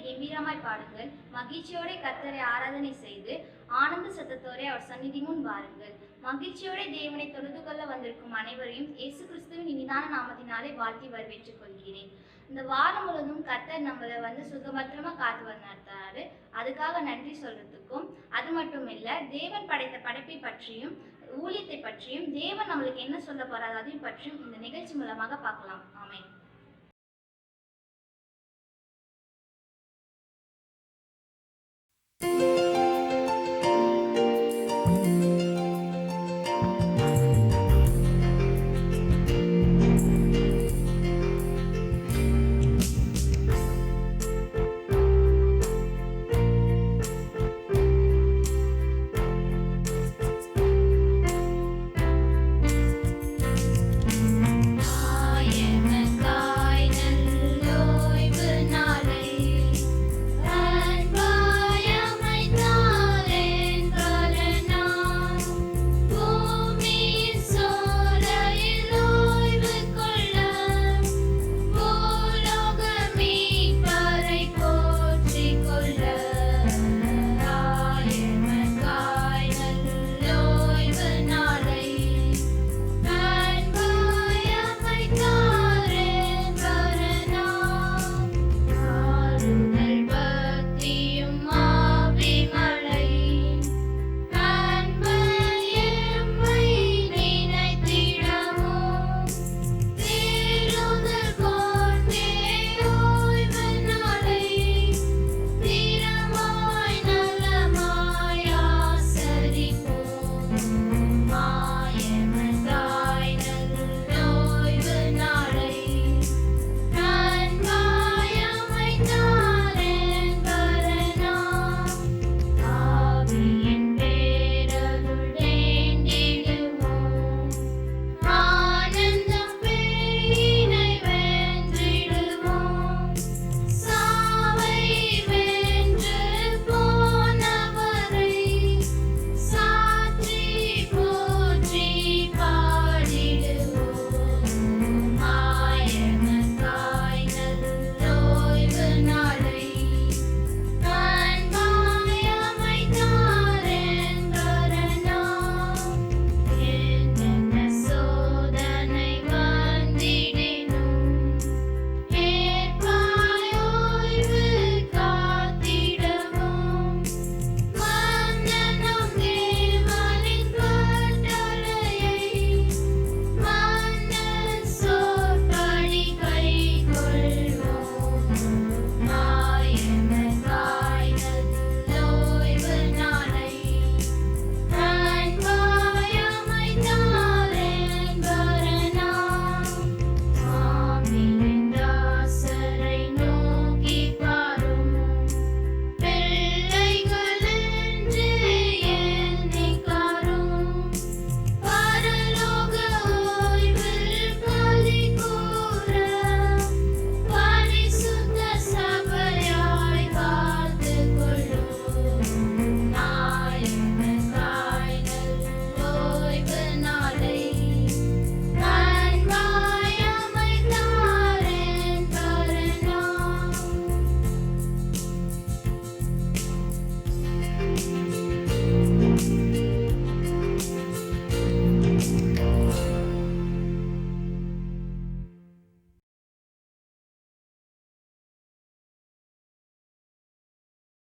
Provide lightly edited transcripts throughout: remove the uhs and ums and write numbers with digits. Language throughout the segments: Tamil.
கம்பீரமாய் பாடுங்கள். மகிழ்ச்சியோட கர்த்தரை ஆராதனை செய்து ஆனந்த சத்தத்தோடே அவர் சந்நிதி முன் வாருங்கள். மகிழ்ச்சியோட தேவனை தொழுது கொள்ள வந்திருக்கும் அனைவரையும் இயேசு கிறிஸ்துவின் இனிதான நாமத்தினாலே வாழ்த்தி வரவேற்றுக் கொள்கிறேன். இந்த வாரம் முழுவதும் கர்த்தர் நம்மளை சுகபத்திரமா காத்து நடத்தாரு. அதுக்காக நன்றி சொல்றதுக்கும், அது மட்டும் இல்ல, தேவன் படைத்த படைப்பை பற்றியும் ஊழியத்தை பற்றியும் தேவன் நம்மளுக்கு என்ன சொல்ல போறாரு அதையும் பற்றியும் இந்த நிகழ்ச்சி மூலமாக பார்க்கலாம். ஆமென்.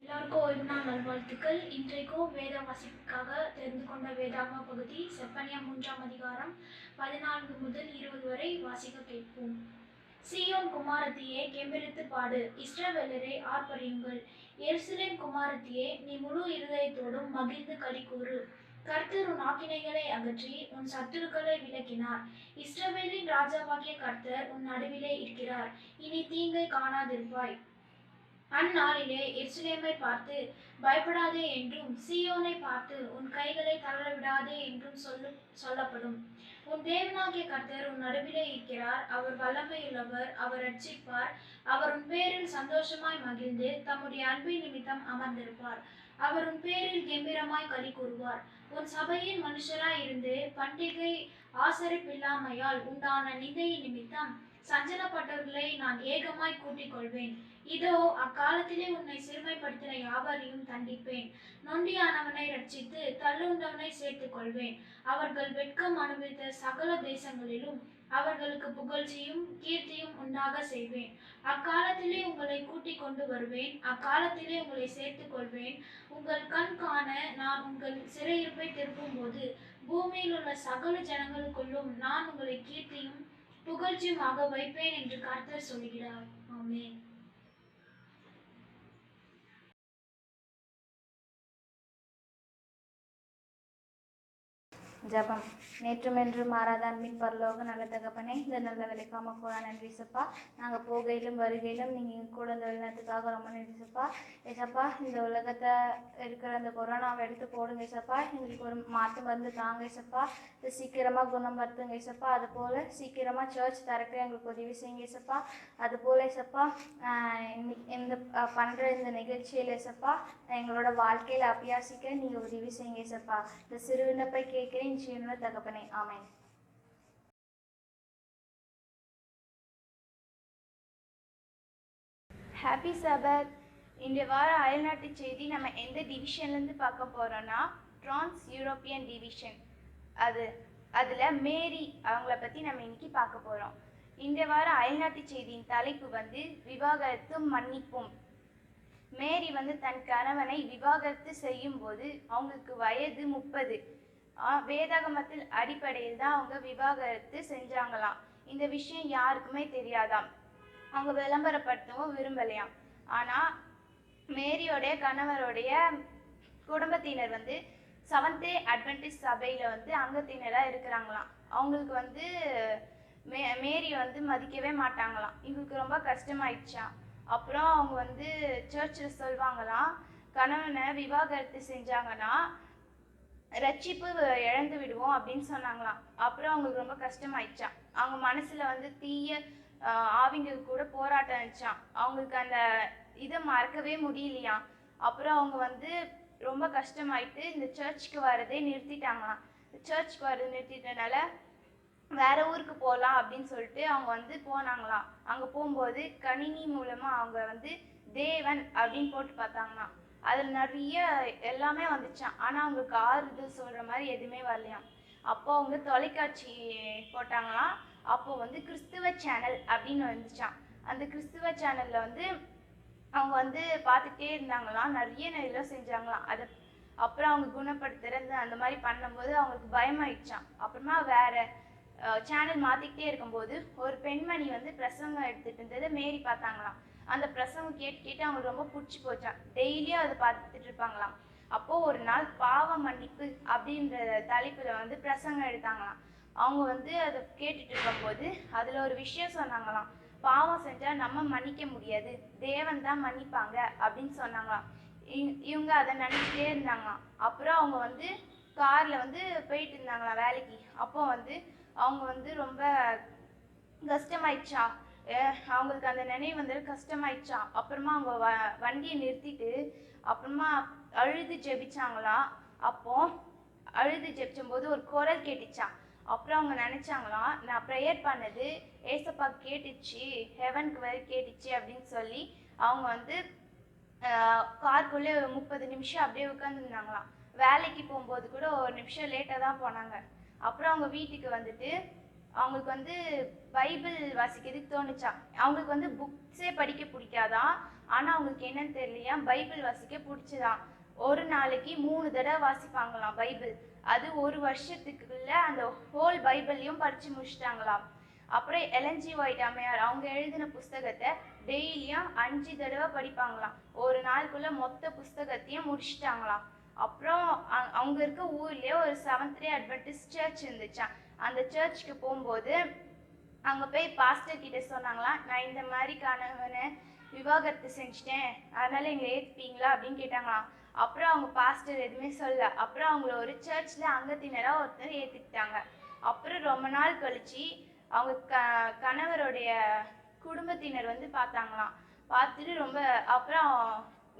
எல்லாருக்கும் ஓய்வு நாள் நல்வாழ்த்துக்கள். இன்றைக்கும் வேத வாசிப்புக்காக தெரிந்து கொண்ட வேதாகம பகுதி செப்பனியா 3ஆம் அதிகாரம் 14 முதல் 20 வரை வாசிக்க கேட்போம். சீயோன் குமாரத்தியே, கெம்பீரித்து பாடு, இஸ்ரவேலரே ஆர்ப்பரியுங்கள். எருசலேம் குமாரத்தியே, நீ முழு இருதயத்தோடும் மகிழ்ந்து களிகூறு. கர்த்தர் உன் ஆக்கினைகளை அகற்றி உன் சத்துருக்களை விலக்கினார். இஸ்ரவேலின் ராஜாவாகிய கர்த்தர் உன் நடுவிலே இருக்கிறார். இனி தீங்கை காணாதிருப்பாய். அந்நாளிலே எருசலேமை பார்த்து பயப்படாதே என்றும், சீயோனை பார்த்து உன் கைகளை தளரவிடாதே என்றும் சொல்லப்படும். உன் தேவனாகிய கர்த்தர் உன் நடுவிலே இருக்கிறார். அவர் வல்லமையுள்ளவர், அவர் ரட்சிப்பார். அவர் உன் பேரில் சந்தோஷமாய் மகிழ்ந்து தம்முடைய அன்பின் நிமித்தம் அமர்ந்திருப்பார். அவர் உன் பேரில் கெம்பீரமாய் களி கூறுவார். உன் சபையின் மனுஷராய் இருந்து பண்டிகை ஆசரிப்பில்லாமையால் உண்டான நிந்தையின் நிமித்தம் சஞ்சலப்பட்டவர்களை நான் ஏகமாய் கூட்டிக் கொள்வேன். இதோ அக்காலத்திலே உன்னை சிறுமைப்படுத்தின யாவரையும் தண்டிப்பேன். நொண்டியானவனை ரட்சித்து தள்ளுண்டவனை சேர்த்துக் கொள்வேன். அவர்கள் வெட்கம் அனுபவித்த சகல தேசங்களிலும் அவர்களுக்கு புகழ்ச்சியும் கீர்த்தியும் உண்டாக செய்வேன். அக்காலத்திலே உங்களை கூட்டிக் கொண்டு வருவேன். அக்காலத்திலே உங்களை சேர்த்துக் கொள்வேன். உங்கள் கண் காண நான் உங்கள் சிறையிருப்பை திருப்பும் போது பூமியில் உள்ள சகல ஜனங்களுக்குள்ளும் நான் உங்களை கீர்த்தியும் புகழ்ச்சியுமாக வைப்பேன் என்று கர்த்தர் சொல்கிறார். ஆமென். ஜபம். நேற்றும் என்றும் மாறாத அன்பின் பரலோக நல்ல தகப்பனே, இந்த நல்ல விலைக்காம கூட நன்றி சப்பா. நாங்கள் போகையிலும் வருகையிலும் நீங்கள் எங்கள் கூட இந்த வெளிநாட்டுக்காக ரொம்ப நன்றி சப்பா. ஏசப்பா, இந்த உலகத்தை இருக்கிற அந்த கொரோனாவை எடுத்து போடுங்க சப்பா. எங்களுக்கு ஒரு மாற்று மருந்து தாங்க சப்பா. இது சீக்கிரமாக குணப்படுத்துங்க சப்பா. அது போல் சீக்கிரமாக சர்ச் திறக்க எங்களுக்கு உதவி செய்யுங்க சப்பா. அது போல் சப்பா, இந்த பண்ணுற இந்த நிகழ்ச்சியில் சப்பா எங்களோட வாழ்க்கையில் அபியாசிக்க நீங்கள் உதவி செய்யுங்க சப்பா. இந்த சிறு விண்ணப்பை கேட்கிறேன் ஜீவனுள்ள தகப்பனே. ஆமென். ஹாப்பி சபத். இந்த வார அயல்நாட்டு செய்தி நம்ம எந்த டிவிஷன்லேருந்து பார்க்க போகிறோன்னா டிரான்ஸ் யூரோப்பியன் டிவிஷன். அதில் மேரி அவங்கள பற்றி நம்ம இன்னைக்கு பார்க்க போகிறோம். இந்த வார அயல்நாட்டு செய்தியின் தலைப்பு வந்து விவாகரத்தும் மன்னிப்பும். மேரி வந்து தன் கணவனை விவாகரத்து செய்யும் போது அவங்களுக்கு வயது 30. வேதாகமத்தில் அடிப்படையில் தான் அவங்க விவாகரத்து செஞ்சாங்களாம். இந்த விஷயம் யாருக்குமே தெரியாதாம். அவங்க விளம்பரப்படுத்தவும் விரும்பலையாம். ஆனால் மேரியோடைய கணவருடைய குடும்பத்தினர் வந்து செவன்த்-டே அட்வென்டிஸ்ட் சபையில் வந்து அங்கத்தினராக இருக்கிறாங்களாம். அவங்களுக்கு வந்து மேரி வந்து மதிக்கவே மாட்டாங்களாம். இவங்களுக்கு ரொம்ப கஷ்டமாயிடுச்சான். அப்புறம் அவங்க வந்து சர்ச்சில் சொல்லுவாங்களாம், கணவனை விவாகரத்து செஞ்சாங்கன்னா ரட்சிப்பு இழந்து விடுவோம் அப்படின்னு சொன்னாங்களாம். அப்புறம் அவங்களுக்கு ரொம்ப கஷ்டமாயிடுச்சான். அவங்க மனசுல வந்து தீய ஆவிங்க கூட போராட்டம் இருந்துச்சான். அவங்களுக்கு அந்த இதை மறக்கவே முடியலையாம். அப்புறம் அவங்க வந்து ரொம்ப கஷ்டமாயிட்டு இந்த சர்ச்சுக்கு வரதே நிறுத்திட்டாங்களாம். சர்ச்சுக்கு வரது நிறுத்திட்டனால வேற ஊருக்கு போகலாம் அப்படின்னு சொல்லிட்டு அவங்க வந்து போனாங்களாம். அங்கே போகும்போது கணினி மூலமா அவங்க வந்து தேவன் அப்படின்னு போட்டு பார்த்தாங்களாம். அதில் நிறைய எல்லாமே வந்துச்சான். ஆனால் அவங்களுக்கு ஆறுதல் சொல்கிற மாதிரி எதுவுமே வரலையாம். அப்போ அவங்க தொலைக்காட்சி போட்டாங்களாம். அப்போ வந்து கிறிஸ்துவ சேனல் அப்படின்னு வந்துச்சான். அந்த கிறிஸ்துவ சேனலில் வந்து அவங்க வந்து பார்த்துட்டே இருந்தாங்களாம். நிறைய செஞ்சாங்களாம். அதை அப்புறம் அவங்க குணப்படுத்துறது அந்த மாதிரி பண்ணும்போது அவங்களுக்கு பயமாயிடுச்சான். அப்புறமா வேற சேனல் மாற்றிக்கிட்டே இருக்கும்போது ஒரு பெண்மணி வந்து பிரசங்கம் எடுத்துகிட்டு இருந்ததை மேரி பார்த்தாங்களாம். அந்த பிரசங்கம் கேட்டு அவங்களுக்கு ரொம்ப பிடிச்சி போச்சான். டெய்லியும் அதை பார்த்துட்டு இருப்பாங்களாம். அப்போது ஒரு நாள் பாவ மன்னிப்பு அப்படின்ற தலைப்பில் வந்து பிரசங்கம் எடுத்தாங்களாம். அவங்க வந்து அதை கேட்டுட்டு இருக்கும்போது அதில் ஒரு விஷயம் சொன்னாங்களாம். பாவம் செஞ்சால் நம்ம மன்னிக்க முடியாது, தேவன் தான் மன்னிப்பாங்க அப்படின்னு சொன்னாங்களாம். இவங்க அதை நினச்சிட்டே இருந்தாங்களாம். அப்புறம் அவங்க வந்து காரில் வந்து போயிட்டு இருந்தாங்களாம் வேலைக்கு. அப்போ வந்து அவங்க வந்து ரொம்ப கஷ்டமாயிடுச்சா, அவங்களுக்கு அந்த நினைவு வந்து கஷ்டமாயிடுச்சா. அப்புறமா அவங்க வண்டியை நிறுத்திட்டு அப்புறமா அழுது ஜெபிச்சாங்களாம். அப்போ அழுது ஜெபிச்சும்போது ஒரு குரல் கேட்டுச்சான். அப்புறம் அவங்க நினைச்சாங்களாம், நான் ப்ரேயர் பண்ணது ஏசப்பா கேட்டுச்சு, ஹெவனுக்கு வரை கேட்டுச்சு அப்படின்னு சொல்லி அவங்க வந்து காருக்குள்ளே 30 நிமிஷம் அப்படியே உட்காந்துருந்தாங்களாம். வேலைக்கு போகும்போது கூட ஒரு நிமிஷம் லேட்டாக தான் போனாங்க. அப்புறம் அவங்க வீட்டுக்கு வந்துட்டு அவங்களுக்கு வந்து பைபிள் வாசிக்கிறதுக்கு தோணுச்சா. அவங்களுக்கு வந்து புக்ஸே படிக்க பிடிக்காதான். ஆனால் அவங்களுக்கு என்னன்னு தெரியலையா, பைபிள் வாசிக்க பிடிச்சதான். ஒரு நாளைக்கு 3 தடவை வாசிப்பாங்களாம் பைபிள். அது ஒரு வருஷத்துக்குள்ள அந்த ஹோல் பைபிளையும் படித்து முடிச்சிட்டாங்களாம். அப்புறம் எல்என்ஜி ஒயிட் அம்மையார் அவங்க எழுதின புஸ்தகத்தை டெய்லியும் 5 தடவை படிப்பாங்களாம். ஒரு நாளுக்குள்ள மொத்த புஸ்தகத்தையும் முடிச்சிட்டாங்களாம். அப்புறம் அவங்க இருக்க ஊர்லேயே ஒரு செவன்த்-டே அட்வென்டிஸ்ட் சர்ச் இருந்துச்சான். அந்த சர்ச்சுக்கு போகும்போது அங்கே போய் பாஸ்டர் கிட்ட சொன்னாங்களாம், நான் இந்த மாதிரி கணவனை விவாகரத்து செஞ்சுட்டேன், அதனால எங்களை ஏற்றுப்பீங்களா அப்படின்னு கேட்டாங்களாம். அப்புறம் அவங்க பாஸ்டர் எதுவுமே சொல்ல. அப்புறம் அவங்கள ஒரு சர்ச்சில் அங்கத்தினராக ஒருத்தர் ஏற்றுக்கிட்டாங்க. அப்புறம் ரொம்ப நாள் கழிச்சு அவங்க கணவருடைய குடும்பத்தினர் வந்து பார்த்தாங்களாம். பார்த்துட்டு ரொம்ப அப்புறம்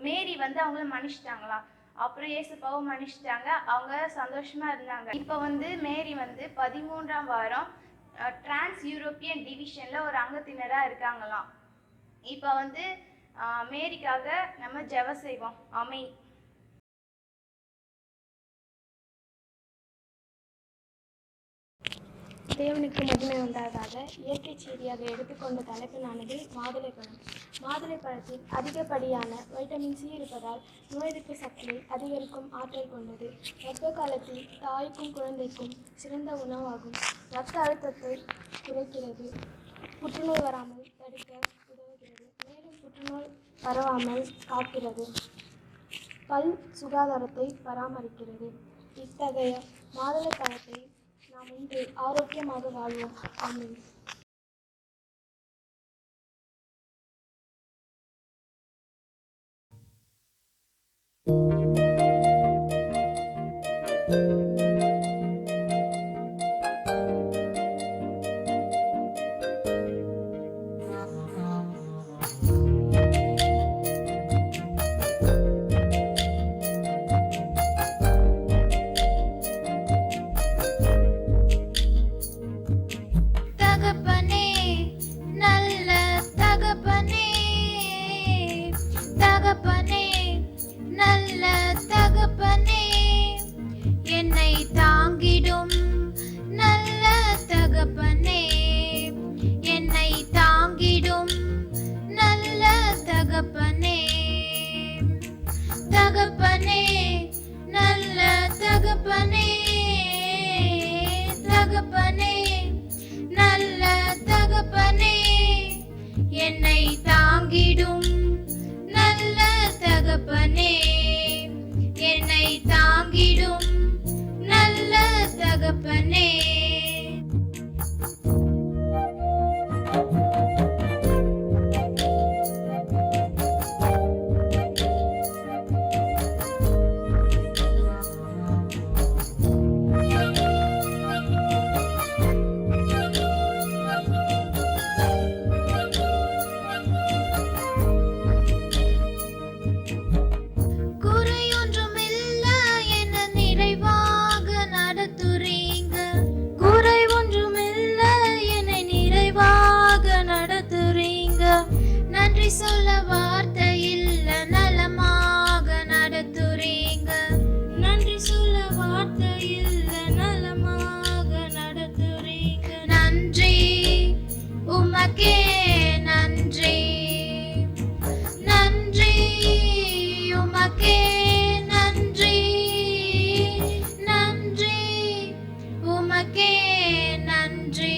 மேரி வந்து அவங்கள மன்னிச்சிட்டாங்களாம். அப்புறம் ஏசப்பாவும் மன்னிச்சிட்டாங்க. அவங்க சந்தோஷமா இருந்தாங்க. இப்போ வந்து மேரி வந்து 13ஆம் வாரம் டிரான்ஸ் யூரோப்பியன் டிவிஷன்ல ஒரு அங்கத்தினராக இருக்காங்களாம். இப்போ வந்து மேரிக்காக நம்ம ஜெபம் செய்வோம். ஆமென். தேவனுக்கு மகிமை உண்டாவதாக. இயற்கை செய்தியாக எடுத்துக்கொண்ட தலைப்பினானது மாதுளைப்பழம். மாதுளைப்பழத்தில் அதிகப்படியான வைட்டமின் சி இருப்பதால் நோய் எதிர்ப்பு சக்தியை அதிகரிக்கும் ஆற்றல் கொண்டது. கர்ப்ப காலத்தில் தாய்க்கும் குழந்தைக்கும் சிறந்த உணவாகும். இரத்த அழுத்தத்தை குறைக்கிறது. புற்றுநோய் வராமல் தடுக்க உதவுகிறது. மேலும் புற்றுநோய் பரவாமல் காக்கிறது. பல் சுகாதாரத்தை பராமரிக்கிறது. இத்தகைய மாதுளைப்பழத்தை நாம் இன்று ஆரோக்கியமாக வாழ்வோம். ஆமென். தகப்பனே, நல்ல தகப்பனே, தகப்பனே, நல்ல தகப்பனே, என்னை தாங்கிடும் நல்ல தகப்பனே, என்னை தாங்கிடும் நல்ல தகப்பனே, தகப்பனே, நல்ல தகப்பனே, தகப்பனே, நல்ல தகப்பனே, என்னை தாங்கிடும் நல்ல தகப்பனே, என்னை தாங்கிடும் நல்ல தகப்பனே. குறையொன்றுமில்ல என்ன நிறைவாக நடத்துறீங்க, குறை ஒன்றுமில்ல என்னை நிறைவாக நடத்துறீங்க. நன்றி சொல்ல வார்த்தை இல்ல, நலமாக நடத்துறீங்க. நன்றி சொல்ல வார்த்தை இல்ல, நலமாக நடத்துறீங்க. நன்றி உமக்கே நன்றி, நன்றி உமக்கே நன்றி, நன்றி உமக்கே நன்றி.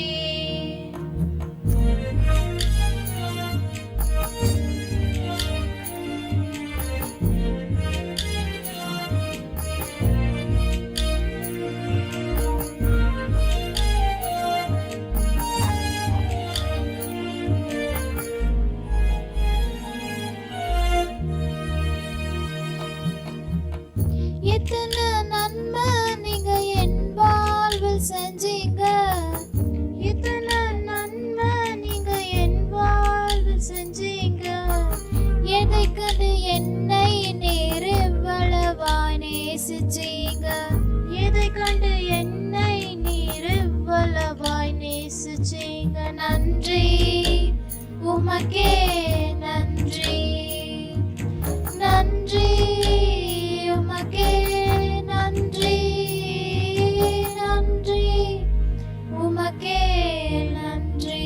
எத்தனை நன்மை நீங்க என் வாழ்வில் செஞ்சீங்க, எத்தனை நன்மை நீங்க என் வாழ்வில் செஞ்சீங்க. எதை கண்டு என்னை நீர் இவ்வளவாய் நேசிச்சீங்க, எதை கண்டு என்னை நீர் இவ்வளவாய் நேசிச்சீங்க. நன்றி உமக்கே நன்றி, நன்றி உமக்கே நன்றி, நன்றி உமக்கே நன்றி.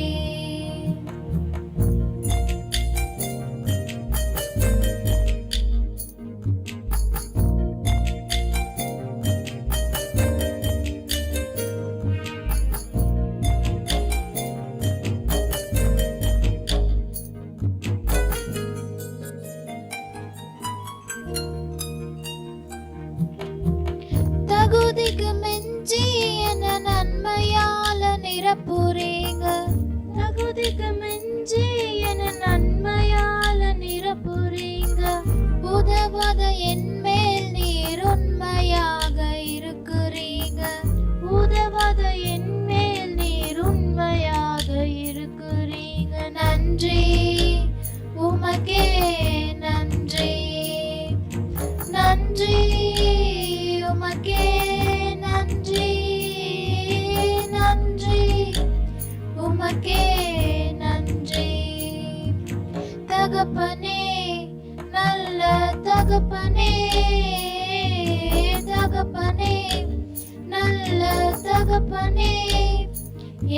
தகப்பனே,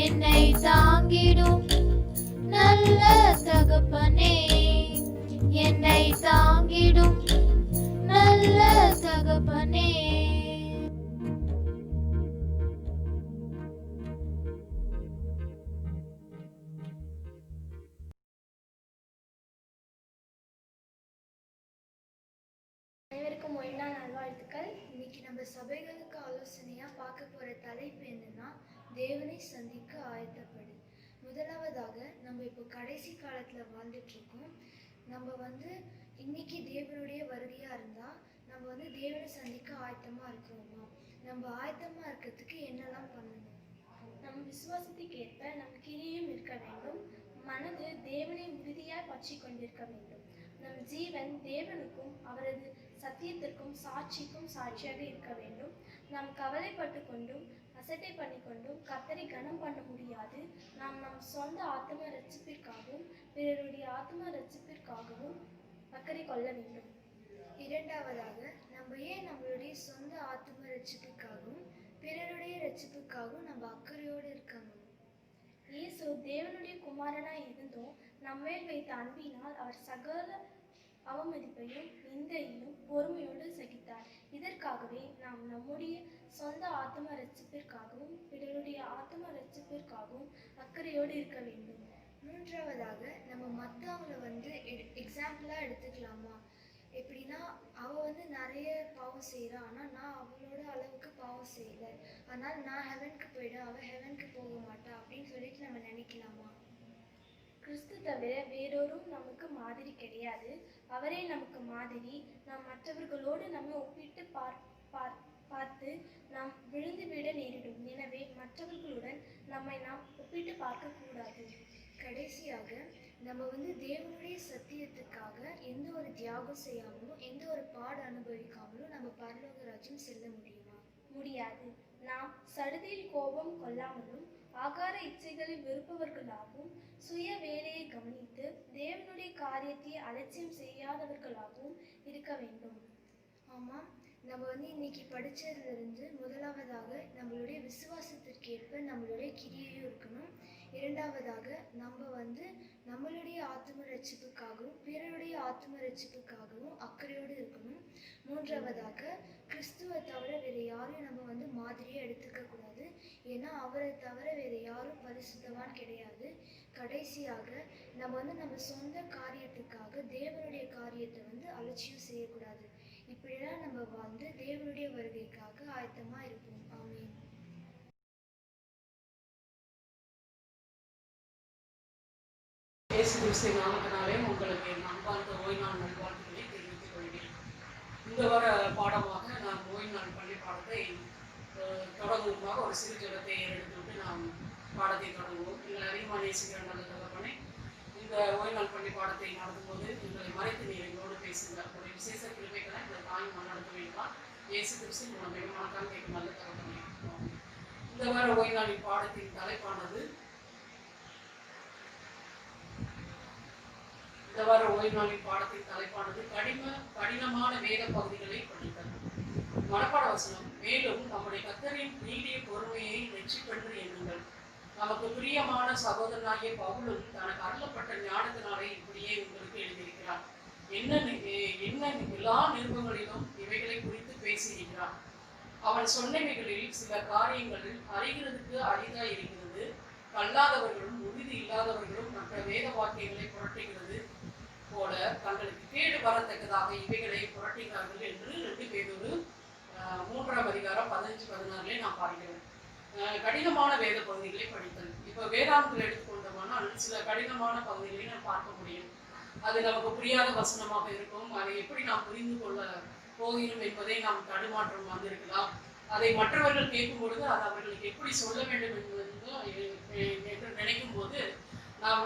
என்னை தாங்கிடும் நல்ல தகப்பனே, என்னை தாங்கிடும் நல்ல தகப்பனே. அனைவருக்கும் ஒயினா நல்வாழ்த்துக்கள். இன்னைக்கு நம்ம சபைகளுக்கு ஆலோசனையாக பார்க்க போகிற தலைப்பு என்னன்னா, தேவனை சந்திக்க ஆயத்தப்படு. முதலாவதாக, நம்ம இப்போ கடைசி காலத்தில் வாழ்ந்துட்டுருக்கோம். நம்ம இன்னைக்கு தேவனுடைய வருகையாக இருந்தால் நம்ம தேவனை சந்திக்க ஆயத்தமாக இருக்கிறோமா? நம்ம ஆயத்தமாக இருக்கிறதுக்கு என்னெல்லாம் பண்ணணும்? நம் விசுவாசத்துக்கு ஏற்ப நம் கிரியும் இருக்க வேண்டும். மனது தேவனை உறுதியாய் பற்றி கொண்டிருக்க வேண்டும். நம் ஜீவன் தேவனுக்கும் அவரது சத்தியத்திற்கும் சாட்சிக்கும் சாட்சியாக இருக்க வேண்டும். நாம் கவலைப்பட்டு கொண்டும் அசட்டை பண்ணி கொண்டும் கர்த்தரை கனம் பண்ண முடியாது. நாம் நம் சொந்த ஆத்ம ரட்சிப்பிற்காகவும் பிறருடைய ஆத்ம ரட்சிப்பிற்காகவும் அக்கறை கொள்ள வேண்டும். இரண்டாவதாக, நம்ம ஏன் நம்மளுடைய சொந்த ஆத்ம ரட்சிப்புக்காகவும் பிறருடைய ரட்சிப்புக்காகவும் நம்ம அக்கறையோடு இருக்கணும்? இயேசு தேவனுடைய குமாரனாய் இருந்தும் நம்மேல் வைத்த அன்பினால் அவர் சகல அவமதிப்பையும் நிந்தையையும் பொறுமையோடு சகித்தார். இதற்காகவே நாம் நம்முடைய சொந்த ஆத்ம ரட்சிப்பிற்காகவும் பிறருடைய ஆத்ம ரட்சிப்பிற்காகவும் அக்கறையோடு இருக்க வேண்டும். மூன்றாவதாக, நம்ம மற்றவங்களை எக்ஸாம்பிளாக எடுத்துக்கலாமா? எப்படின்னா, அவள் நிறைய பாவம் செய்கிறா, ஆனால் நான் அவளோட அளவுக்கு பாவம் செய்யலை, அதனால் நான் ஹெவனுக்கு போயிடும், அவள் ஹெவனுக்கு போக மாட்டா அப்படின்னு சொல்லிட்டு நம்ம நினைக்கலாமா? கிறிஸ்து தவிர வேறொரும் நமக்கு மாதிரி கிடையாது. அவரே நமக்கு மாதிரி. நாம் மற்றவர்களோடு நம்ம ஒப்பிட்டு பார்த்து நாம் விழுந்து விட நேரிடும். எனவே மற்றவர்களுடன் நம்மை நாம் ஒப்பிட்டு பார்க்க கூடாது. கடைசியாக, நம்ம தேவனுடைய சத்தியத்துக்காக எந்த ஒரு தியாகம் செய்யாமலும் எந்த ஒரு பாடு அனுபவிக்காமலும் நம்ம பரலோக ராஜ்யம் செல்ல முடியுமா? முடியாது. நாம் சடுதியில் கோபம் கொள்ளாமலும் ஆகார இச்சைகளை வெறுப்பவர்களாகவும் சுய வேலையை கவனித்து தேவனுடைய காரியத்தை அலட்சியம் செய்யாதவர்களாகவும் இருக்க வேண்டும். ஆமாம், நம்ம இன்னைக்கு படித்ததுலேருந்து முதலாவதாக நம்மளுடைய விசுவாசத்திற்கு ஏற்ப நம்மளுடைய கிரியையும் இருக்கணும். இரண்டாவதாக, நம்ம நம்மளுடைய ஆத்ம ரட்சிப்புக்காகவும் பிறருடைய ஆத்ம ரட்சிப்புக்காகவும் அக்கறையோடு இருக்கணும். மூன்றாவதாக, கிறிஸ்துவை தவிர வேறு யாரையும் நம்ம மாதிரியே எடுத்துக்க கூடாது. ஏன்னா அவரை தவிர வேறு யாரும் பரிசுத்தவான் கிடையாது. கடைசியாக, நம்ம நம்ம சொந்த காரியத்துக்காக தேவனுடைய காரியத்தை அலட்சியம் செய்யக்கூடாது. இப்படிலாம் நம்ம தேவனுடைய வருகைக்காக ஆயத்தமாக இருப்போம். ஆமென். இயேசு கிறிஸ்துவின் நாமத்தினாலே உங்களுக்கு என் அன்பார்ந்த ஓய்வு நாள் நல்வாழ்த்துக்களை தெரிவித்துக் கொள்கிறேன். இந்த வார பாடமாக நான் ஓய்வு நாள் பள்ளி பாடத்தை தொடங்குவதாக ஒரு சிறு ஜெபத்தை எடுத்துவிட்டு நாம் பாடத்தை தொடங்குவோம். எங்கள் அதிகமாக நேசிக்கிற நல்ல தகப்பனே, இந்த ஓய்வு நாள் பள்ளி பாடத்தை நடத்தும்போது எங்களை மறைத்து நீர் எங்களோடு பேசுங்க. ஒரு விசேஷ கிருபைகளை எங்களை தாய் மன்னடத்த வேண்டாம். இயேசு கிறிஸ்து உங்களை வெகுமானத்தான் கேட்கும் நல்ல தகப்பனே. இந்த வார ஓய்வு நாளின் பாடத்தின் தலைப்பானது இந்த வார ஓய்வு நாளின் பாடத்தின் தலைப்பானது கடினமான வேத பகுதிகளை படித்தல். மனப்பாட வசனம். மேலும் நம்முடைய கர்த்தரின் நீடிய பொறுமையை வெற்றிப்பெற்று எண்ணுங்கள். நமக்கு பிரியமான சகோதரனாகிய பவுலும் தனக்கு அருளப்பட்ட ஞானத்தினாலே இப்படியே உங்களுக்கு எழுதியிருக்கிறார். என்ன எல்லா நிருபங்களிலும் இவைகளை குறித்து பேசியிருக்கிறார். அவன் சொன்னவைகளில் சில காரியங்களில் அறிகிறதுக்கு அரிதாய் இருக்கிறது. கல்லாதவர்களும் உறுதி இல்லாதவர்களும் மற்ற வேத வாக்கியங்களை புரட்டுகிறது போல தங்களுக்கு கேடு வரத்தக்கதாக இவைகளை புரட்டுகிறார்கள் என்று 2 பேதுரு 3ஆம் அதிகாரம் 15-16 நாம் பார்க்கிறோம். கடினமான வேத பகுதிகளை படித்தல். இப்போ வேதாந்தத்தில் எடுத்துக்கொண்டோம்னால் சில கடினமான பகுதிகளை நாம் பார்க்க முடியும். அது நமக்கு புரியாத வசனமாக இருக்கும். அதை எப்படி நாம் புரிந்து கொள்ள போகிறோம் என்பதை நாம் தடுமாற்றம் வந்திருக்கலாம். அதை மற்றவர்கள் கேட்கும் பொழுது அது அவர்களுக்கு எப்படி சொல்ல வேண்டும் என்று நினைக்கும் போது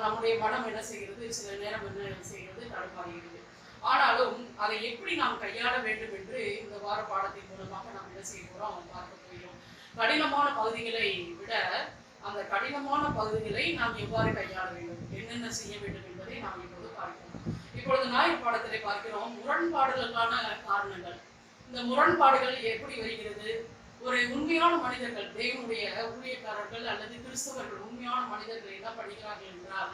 நம்முடைய மனம் என்ன செய்கிறது, சில நேரம் என்ன செய்கிறது, தடுமாறுகிறது. ஆனாலும் அதை எப்படி நாம் கையாள வேண்டும் என்று இந்த வார பாடத்தின் மூலமாக நாம் என்ன செய்ய போகிறோம், அவன் பார்க்க போகிறோம். கடினமான பகுதிகளை விட அந்த கடினமான பகுதிகளை நாம் எவ்வாறு கையாள வேண்டும், என்னென்ன செய்ய வேண்டும் என்பதை நாம் இப்பொழுது பார்க்கிறோம். இப்பொழுது ஞாயிறு பாடத்திலே பார்க்கிறோம் முரண்பாடுகளுக்கான காரணங்கள். இந்த முரண்பாடுகள் எப்படி வருகிறது, ஒரு உண்மையான மனிதர்கள், தேவனுடைய ஊழியக்காரர்கள் அல்லது கிறிஸ்தவர்கள், உண்மையான மனிதர்கள் என்ன பண்ணுகிறார்கள் என்றால்,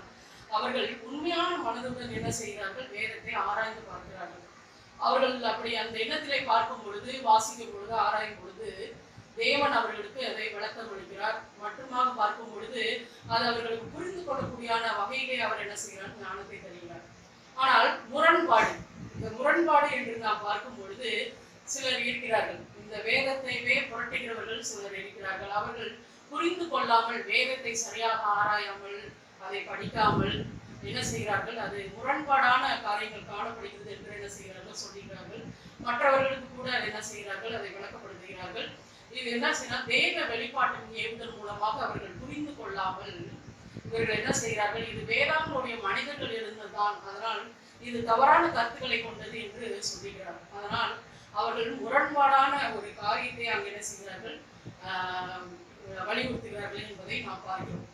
அவர்கள் உண்மையான மனதுடன் என்ன செய்கிறார்கள்? வேதத்தை ஆராய்ந்து பார்க்கிறார்கள். அவர்கள் அப்படி அந்த எண்ணத்திலே பார்க்கும் பொழுது, வாசிக்கும் பொழுது, ஆராயும் பொழுது தேவன் அவர்களுக்கு அதை விளக்கம் அளிக்கிறார். மட்டுமாக பார்க்கும் பொழுது அது அவர்களுக்கு புரிந்து கொள்ளக்கூடியான வகையிலே அவர் என்ன செய்கிறார்? ஞானத்தை தருகிறார். ஆனால் முரண்பாடு, இந்த முரண்பாடு என்று நாம் பார்க்கும் பொழுது சிலர் இருக்கிறார்கள். இந்த வேதத்தைவே புரட்டுகிறவர்கள் சிலர் இருக்கிறார்கள். அவர்கள் புரிந்து கொள்ளாமல், வேதத்தை சரியாக ஆராயாமல், அதை படிக்காமல் என்ன செய்கிறார்கள்? அது முரண்பாடான காரியங்கள் காணப்படுகிறது என்று என்ன செய்கிறார்கள்? சொல்லுகிறார்கள். மற்றவர்களுக்கு கூட என்ன செய்கிறார்கள்? அதை விளக்கப்படுத்துகிறார்கள். இது என்ன செய்யணும்? தேவ வெளிப்பாட்டின் ஏவுதல் மூலமாக அவர்கள் புரிந்து கொள்ளாமல் இவர்கள் என்ன செய்கிறார்கள்? இது வேதாங்களுடைய மனிதர்கள் இருந்ததுதான், அதனால் இது தவறான கருத்துக்களை கொண்டது என்று சொல்லுகிறார். அதனால் அவர்கள் முரண்பாடான ஒரு காரியத்தை அங்கு என்ன செய்கிறார்கள்? வலியுறுத்துகிறார்கள் என்பதை நாம் பார்க்கிறோம்.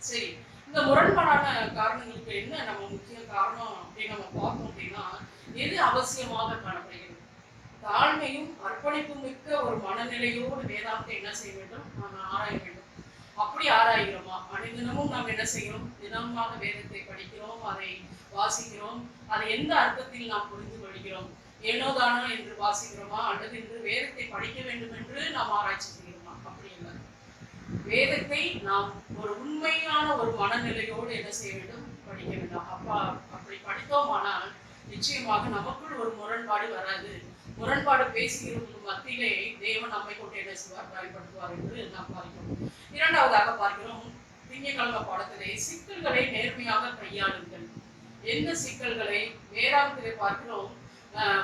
சரி, இந்த முரண்பாடான காரணங்களுக்கு என்ன நம்ம முக்கிய காரணம் அப்படின்னு நம்ம பார்த்தோம் அப்படின்னா, எது அவசியமாக காணப்படுகிறது? தாழ்மையும் அர்ப்பணிப்பும் மிக்க ஒரு மனநிலையோடு வேதாந்தை என்ன செய்ய வேண்டும்? நாம் ஆராய வேண்டும். அப்படி ஆராய்கிறோமா? அனைதினமும் நாம் என்ன செய்கிறோம்? தினமாக வேதத்தை படிக்கிறோம், அதை வாசிக்கிறோம். அதை எந்த அர்த்தத்தில் நாம் புரிந்து கொள்கிறோம்? ஏனோதானோ என்று வாசிக்கிறோமா, அல்லது என்று வேதத்தை படிக்க வேண்டும் என்று நாம் ஆராய்ச்சி செய்கிறோமா? அப்படி இல்லை. வேதத்தை நாம் ஒரு உண்மையான ஒரு மனநிலையோடு என்ன செய்ய வேண்டும்? படிக்க வேண்டும். அப்படி படித்தோமானால் நிச்சயமாக நமக்குள் ஒரு முரண்பாடு வராது. முரண்பாடு பேசுகிறவர்களுக்கு மத்தியிலே தேவன் நம்மை கொண்டு என்ன செய்வார்? பயன்படுத்துவார் என்று நாம் பார்க்கிறோம். இரண்டாவதாக பார்க்கிறோம், திங்கட்கிழமை பாடத்திலே சிக்கல்களை நேர்மையாக கையாளுங்கள். எந்த சிக்கல்களை? வேதாந்தத்திலே பார்க்கிறோம்,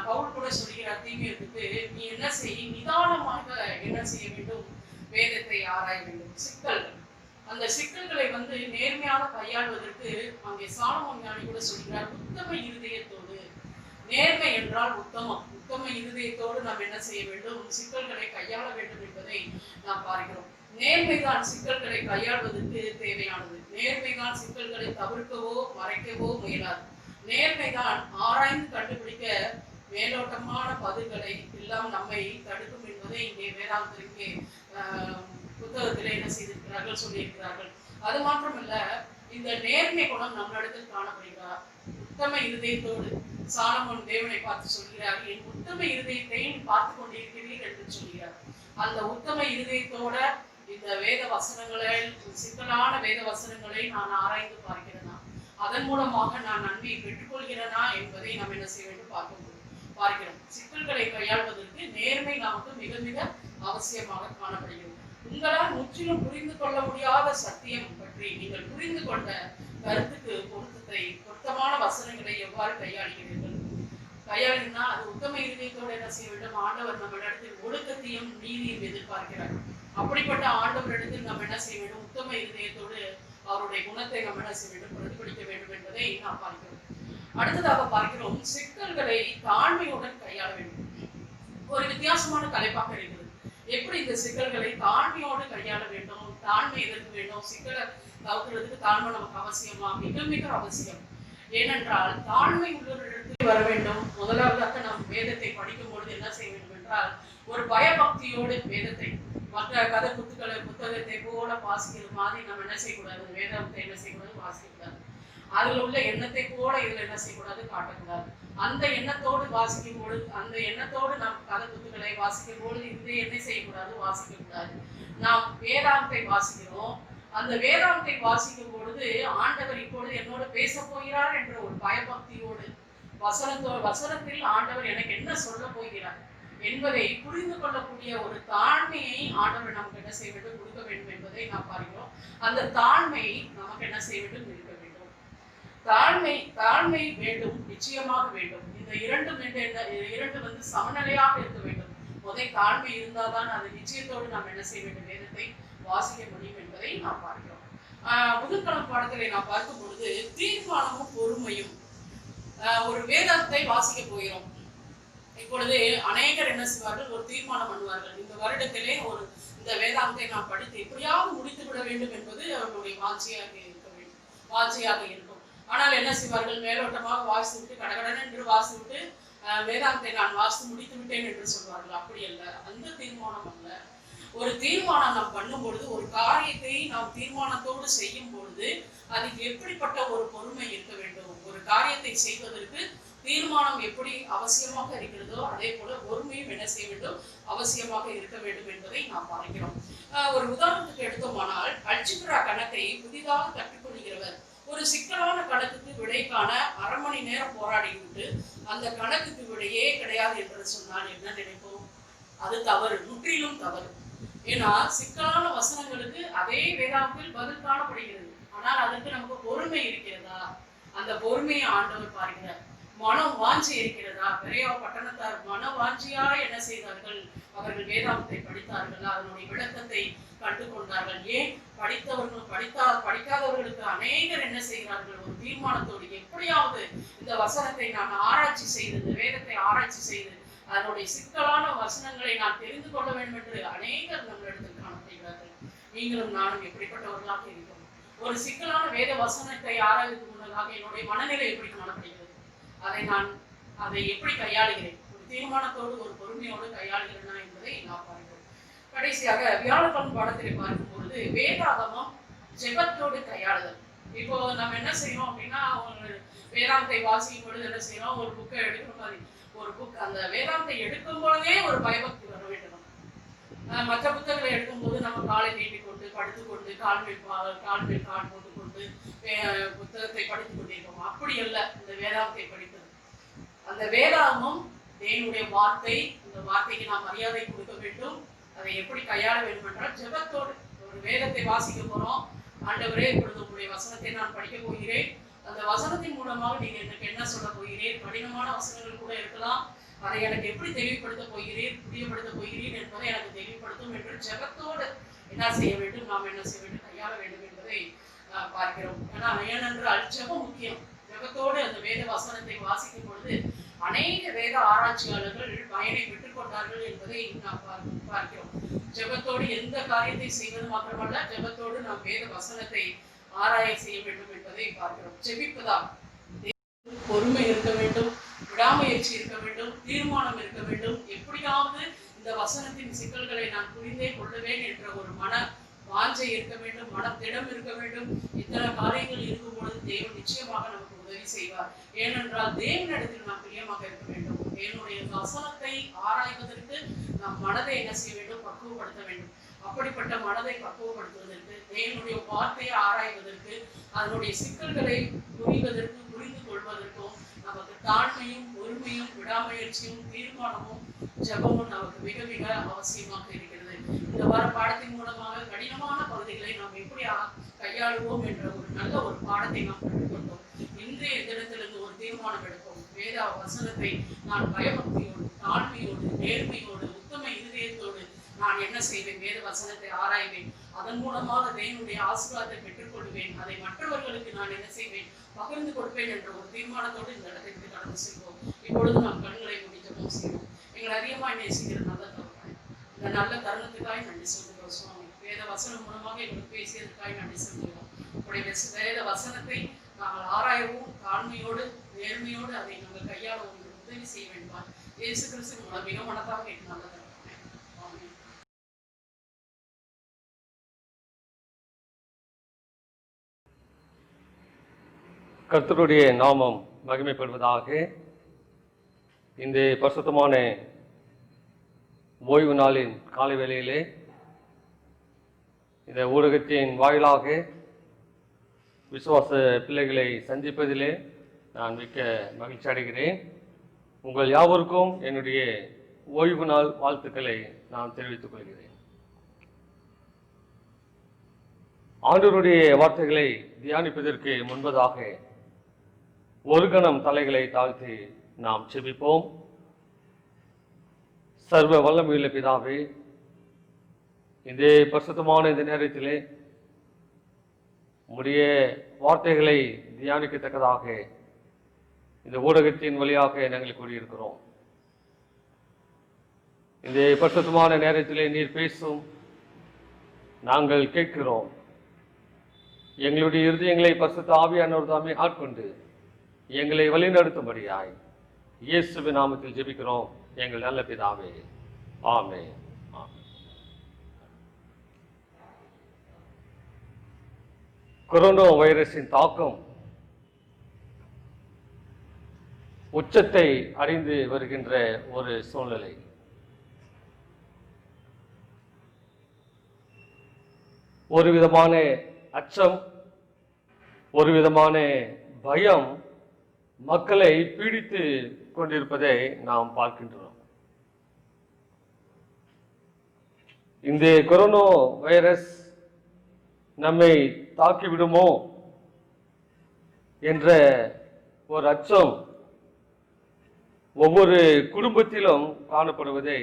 பவுல் கூட சொல்கிறார் தீமையத்துக்கு, நீ என்ன செய்? நிதானமாக என்ன செய்ய வேண்டும்? வேதத்தை ஆராய வேண்டும். சிக்கல்கள், அந்த சிக்கல்களை நேர்மையாக கையாள்வதற்கு அங்கே சாலமோன் ஞானி கூட சொல்கிறார், உத்தம இருதயத்தோடு. நேர்மை என்றால் உத்தமம். உத்தம இருதயத்தோடு நாம் என்ன செய்ய வேண்டும்? சிக்கல்களை கையாள வேண்டும் என்பதை நாம் பார்க்கிறோம். நேர்மைதான் சிக்கல்களை கையாள்வதற்கு தேவையானது. நேர்மைதான் சிக்கல்களை தவிர்க்கவோ மறைக்கவோ முயலாது. நேர்மைதான் ஆராய்ந்து கண்டுபிடிக்க மேலோட்டமான பதில்களை எல்லாம் நம்மை தடுக்கும் என்பதை இங்கே வேதாந்தத்திற்கு புத்தகத்திலே என்ன செய்திருக்கிறார்கள்? சொல்லியிருக்கிறார்கள். அது மாத்திரமல்ல, இந்த நேர்மை குணம் நம்மளிடத்தில் காணப்படுகிறார். உத்தம இருதயத்தோடு சாலமோன் தேவனை பார்த்து சொல்கிறார், என் உத்தம இருதயத்தை பார்த்து கொண்டிருக்கிறீர்கள் என்று சொல்கிறார். அந்த உத்தம இருதயத்தோட இந்த வேத வசனங்களை, சிக்கலான வேத வசனங்களை நான் ஆராய்ந்து பார்க்கிறேனா, அதன் மூலமாக நான் நன்மையை பெற்றுக்கொள்கிறேனா என்பதை நாம் என்ன செய்ய வேண்டும்? பார்க்கிறோம். சிக்கல்களை கையாள்வதற்கு நேர்மை நமக்கு மிக மிக அவசியமாக காணப்படுகிறது. உங்களால் முற்றிலும் புரிந்து கொள்ள முடியாத சத்தியம் பற்றி நீங்கள் புரிந்து கொண்ட கருத்துக்கு பொருத்தமான வசனங்களை எவ்வாறு கையாளுகிறீர்கள்? கையாளினா அது உத்தம இருதயத்தோடு என்ன செய்ய வேண்டும்? ஆண்டவர் நம்மளிடத்தில் ஒழுக்கத்தையும் நீதியும் எதிர்பார்க்கிறார். அப்படிப்பட்ட ஆண்டவரிடத்தில் நம்ம என்ன செய்ய வேண்டும்? உத்தம இருதயத்தோடு அவருடைய குணத்தை நம்ம என்ன செய்ய வேண்டும்? பிரதிபலிக்க வேண்டும் என்பதை நாம் பார்க்கிறோம். அடுத்ததாக பார்க்கிறோம், சிக்கல்களை தாழ்மையுடன் கையாள வேண்டும். ஒரு வித்தியாசமான தலைப்பாக இருக்கிறது. எப்படி இந்த சிக்கல்களை தாழ்மையோடு கையாள வேண்டும்? தாழ்மை எதற்கு வேண்டும்? சிக்கலை தவிர்க்கிறதுக்கு தாழ்மை நமக்கு அவசியமா? மிக மிக அவசியம். ஏனென்றால் தாழ்மை உள்ளவரிடத்தில் வர வேண்டும். முதலாவதாக நாம் வேதத்தை படிக்கும் பொழுது என்ன செய்ய வேண்டும் என்றால், ஒரு பயபக்தியோடு வேதத்தை மற்ற கதை புத்தகத்தை போல வாசிக்கிற மாதிரி நம்ம என்ன செய்யக்கூடாது? வேதத்தை என்ன செய்யக்கூடாது? வாசிக்கக்கூடாது. அதில் உள்ள எண்ணத்தை போல இதில் என்ன செய்யக்கூடாது? காட்டக்கூடாது. அந்த எண்ணத்தோடு வாசிக்கும் பொழுது, அந்த எண்ணத்தோடு நாம் கதை புத்தகங்களை வாசிக்கும் பொழுது இந்த எண்ணெய் செய்யக்கூடாது, வாசிக்கக்கூடாது. நாம் வேதாந்தை வாசிக்கிறோம். அந்த வேதாந்தை வாசிக்கும் பொழுது ஆண்டவர் இப்பொழுது என்னோடு பேச போகிறார் என்ற ஒரு பயபக்தியோடு வசனத்தில் ஆண்டவர் எனக்கு என்ன சொல்ல போகிறார் என்பதை புரிந்து கொள்ளக்கூடிய ஒரு தாழ்மையை ஆண்டவர் நமக்கு என்ன செய்ய வேண்டும்? கொடுக்க வேண்டும் என்பதை நாம் பார்க்கிறோம். அந்த தாழ்மை நமக்கு என்ன செய்ய வேண்டும்? இருக்க வேண்டும். தாழ்மை வேண்டும், நிச்சயமாக வேண்டும். இந்த இரண்டு சமநிலையாக இருக்க வேண்டும். முதல் தாழ்மை இருந்தால்தான் அது நிச்சயத்தோடு நாம் என்ன செய்ய வேண்டும்? வேதத்தை வாசிக்க முடியும் என்பதை நாம் பார்க்கிறோம். புதுக்கிழமை பாடத்திலே நாம் பார்க்கும் பொழுது தீர்மானமும் பொறுமையும். ஒரு வேதத்தை வாசிக்க போகிறோம். இப்பொழுது அநேகர் என்ன செய்வார்கள்? ஒரு தீர்மானம் பண்ணுவார்கள், இந்த வருடத்திலே இந்த வேதாந்தை நாம் படித்து எப்படியாவது முடித்து விட வேண்டும் என்பது அவர்களுடைய வாஞ்சியாக இருக்கும். ஆனால் என்ன செய்வார்கள்? மேலோட்டமாக வாசித்துவிட்டு கடகடன் என்று வாசித்துவிட்டு வேதாந்தை நான் வாசித்து முடித்து விட்டேன் என்று சொல்வார்கள். அப்படி அல்ல, அந்த தீர்மானம் அல்ல. ஒரு தீர்மானம் நாம் பண்ணும் பொழுது, ஒரு காரியத்தை நாம் தீர்மானத்தோடு செய்யும் பொழுது அதுக்கு எப்படிப்பட்ட ஒரு பொறுமை இருக்க வேண்டும், ஒரு காரியத்தை செய்வதற்கு தீர்மானம் எப்படி அவசியமாக இருக்கிறதோ அதே போல பொறுமையும் என்ன செய்ய வேண்டும், அவசியமாக இருக்க வேண்டும் என்பதை நாம் பார்க்கிறோம். ஒரு உதாரணத்துக்கு எடுத்தோமானால், அல்ஜிப்ரா கணக்கை புதிதாக கற்றுக்கொள்கிறவர் ஒரு சிக்கலான கணக்குக்கு விடை காண அரை மணி நேரம் போராடிவிட்டு அந்த கணக்குக்கு விடையே கிடையாது என்று சொன்னால் என்ன நினைப்போம்? அது தவறு, முற்றிலும் தவறு. ஏன்னா சிக்கலான வசனங்களுக்கு அதே வேதாகத்தில் பதில் காணப்படுகிறது. ஆனால் அதற்கு நமக்கு பொறுமை இருக்கிறதா? அந்த பொறுமையை ஆண்டவர் பார்க்கிறார். மனம் வாஞ்சி இருக்கிறதா? பெரியா பட்டணத்தார் மன வாஞ்சியா என்ன செய்தார்கள்? அவர்கள் வேதாகத்தை படித்தார்கள், அதனுடைய விளக்கத்தை கண்டுகொண்டார்கள். ஏன்? படிக்காதவர்களுக்கு அநேகர் என்ன செய்கிறார்கள்? ஒரு தீர்மானத்தோடு எப்படியாவது இந்த வசனத்தை நான் ஆராய்ச்சி செய்து, இந்த வேதத்தை ஆராய்ச்சி செய்து அதனுடைய சிக்கலான வசனங்களை நான் தெரிந்து கொள்ள வேண்டும் என்று அநேகர் நம்மளிடத்தில் காணப்படுகிறார்கள். நீங்களும் நானும் எப்படிப்பட்டவர்களாக இருக்கிறோம்? ஒரு சிக்கலான வேத வசனத்தை ஆராய்வதற்கு முன்னதாக என்னுடைய மனநிலை எப்படி காணப்படுகிறது? அதை எப்படி கையாளுகிறேன்? ஒரு தீர்மானத்தோடு ஒரு பொறுமையோடு கையாளுகிறேனா என்பதை நான் பார்க்கிறேன். கடைசியாக வியாழக்கிழமை பாடத்திலே பார்க்கும் பொழுது வேதாகமம் ஜெபத்தோடு கையாளுதல். இப்போ நம்ம என்ன செய்யணும் அப்படின்னா, வேதாந்தை வாசிக்கும் பொழுது என்ன செய்யணும்? ஒரு புக்கை எடுக்கிற மாதிரி ஒரு புக், அந்த வேதாந்தை எடுக்கும் பொழுதே ஒரு பயபக்தி வர வேண்டும். மற்ற புத்தகங்களை எடுக்கும் போது நம்ம காலை நீட்டிக்கொண்டு படுத்துக்கொண்டு கால் மேல் கால் போட்டுக்கொண்டு புத்தகத்தை படித்துக் கொண்டிருக்கோம். அப்படி அல்ல இந்த வேதாந்தை படிப்பது. அந்த வேதாகமம் தேவனுடைய வார்த்தை, அந்த வார்த்தைக்கு நாம் மரியாதை கொடுக்க வேண்டும். அதை எப்படி கையாள வேண்டும் என்றால் ஜெபத்தோடு. ஒரு வேதத்தை வாசிக்க போறோம், ஆண்டவரே இப்பொழுது உங்களுடைய வசனத்தை நான் படிக்க போகிறேன், அந்த வசனத்தின் மூலமாக நீங்க எனக்கு என்ன சொல்ல போகிறீர்? கடினமான வசனங்கள் கூட இருக்கலாம், அதை எனக்கு எப்படி தெளிவுபடுத்த போகிறீர், புரியப்படுத்த போகிறீர் என்பதை எனக்கு தெளிவுபடுத்தும் என்று ஜெபத்தோடு என்ன செய்ய வேண்டும், நாம் என்ன செய்ய வேண்டும், கையாள வேண்டும் என்பதை பார்க்கிறோம். ஏனென்றால் ஜெபம் முக்கியம். ஜெபத்தோடு அந்த வேத வசனத்தை வாசிக்கும் பொழுது அநேக வேத ஆராய்ச்சியாளர்கள் பயனை பெற்றுக் கொண்டார்கள் என்பதை நாம் பார்க்கிறோம். ஜெபத்தோடு எந்த காரியத்தை செய்வது மாத்திரமல்ல, ஜெபத்தோடு நாம் வேத வசனத்தை ஆராய செய்ய வேண்டும் என்பதை பார்க்கிறோம். ஜெபிப்பதா பொறுமை இருக்க வேண்டும், விடாமுயற்சி இருக்க வேண்டும், தீர்மானம் இருக்க வேண்டும். எப்படியாவது இந்த வசனத்தின் சிக்கல்களை நான் புரிந்தே கொள்ளுவேன் என்ற ஒரு மன வாஞ்சை இருக்க வேண்டும், மனத்திடம் இருக்க வேண்டும். இத்தனை காரியங்கள் இருக்கும் பொழுது தேவன் நிச்சயமாக நமக்கு உதவி செய்வார். ஏனென்றால் தேவனிடத்தில் நாம் பிரியமாக இருக்க வேண்டும். தேவனுடைய வசனத்தை ஆராய்வதற்கு நாம் மனதை என்ன செய்ய வேண்டும், பக்குவப்படுத்த வேண்டும். அப்படிப்பட்ட மனதை பக்குவப்படுத்துவதற்கு, தேவனுடைய வார்த்தையை ஆராய்வதற்கு, அதனுடைய சிக்கல்களை புரிவதற்கு, புரிந்து கொள்வதற்கும் நமக்கு தாழ்மையும் பொறுமையும் விடாமுயற்சியும் தீர்மானமும் ஜெபமும் நமக்கு மிக மிக அவசியமாக இருக்கிறது. இந்த வார பாடத்தின் மூலமாக கடினமான பகுதிகளை நாம் எப்படி கையாளுவோம் என்ற ஒரு நல்ல ஒரு பாடத்தை நாம் கற்றுக்கொண்டோம். இன்றைய தினத்திலிருந்து ஒரு தீர்மானம் எடுப்போம். வேத வசனத்தை நான் பயபக்தியோடு, தாழ்மையோடு, நேர்மையோடு, உத்தம இருதயத்தோடு நான் என்ன செய்வேன்? வேத வசனத்தை ஆராய்வேன். அதன் மூலமாக தேவனுடைய ஆசீர்வாதத்தை பெற்றுக்கொள்வேன். அதை மற்றவர்களுக்கு நான் என்ன செய்வேன்? பகிர்ந்து கொடுப்பேன் என்ற ஒரு தீர்மானத்தோடு இந்த இடத்திற்கு கடந்து செல்வோம். இப்பொழுது நாம் கண்களை முடிக்கவும் செய்வோம். எங்களை அதிகமாக நேசிக்கிற நல்ல தருணம், இந்த நல்ல தருணத்துக்காய் நன்றி சொல்கிறோம் சுவாமி. வேத வசனம் மூலமாக எங்களுக்கு பேசியதற்காய் நன்றி சொல்கிறோம். உங்களுடைய வேத வசனத்தை நாங்கள் ஆராயவும், தாழ்மையோடு நேர்மையோடு அதை நாங்கள் கையாளவும் உதவி செய்ய வேண்டுமா? இயேசு கிறிஸ்து மூலம் மிக மனதாக கேட்டு நல்ல தருணம். கர்த்தருடைய நாமம் மகிமைப்படுவதாக. இந்த பரிசுத்தமான ஓய்வு நாளின் காலை வேளையிலே இந்த ஊடகத்தின் வாயிலாக விசுவாச பிள்ளைகளை சந்திப்பதிலே நான் மிக்க மகிழ்ச்சி அடைகிறேன். உங்கள் யாவருக்கும் என்னுடைய ஓய்வு நாள் வாழ்த்துக்களை நான் தெரிவித்துக் கொள்கிறேன். ஆண்டவருடைய வார்த்தைகளை தியானிப்பதற்கு முன்பதாக ஒரு கணம் தலைகளை தாழ்த்தி நாம் செபிப்போம். சர்வ வல்லமையுள்ள பிதாவே, இந்த பரிசுத்தமான இந்த நேரத்திலே உம்முடைய வார்த்தைகளை தியானிக்கத்தக்கதாக இந்த ஊடகத்தின் வழியாக நாங்கள் கூறியிருக்கிறோம். இந்த பரிசுத்தமான நேரத்திலே நீர் பேசும், நாங்கள் கேட்கிறோம். எங்களுடைய இருதயங்களை பரிசுத்த ஆவியானவர் தாமே ஆட்கொண்டு எங்களை வழிநடத்தும்படியாய் இயேசுவின் நாமத்தில் ஜெபிக்கிறோம் எங்கள் நல்ல பிதாவே. ஆமென். கொரோனா வைரஸின் தாக்கம் உச்சத்தை அடைந்து வருகின்ற ஒரு சூழ்நிலை. ஒரு விதமான அச்சம், ஒரு விதமான பயம் மக்களை பீடித்து கொண்டிருப்பதை நாம் பார்க்கின்றோம். இந்த கொரோனா வைரஸ் நம்மை தாக்கிவிடுமோ என்ற ஒரு அச்சம் ஒவ்வொரு குடும்பத்திலும் காணப்படுவதை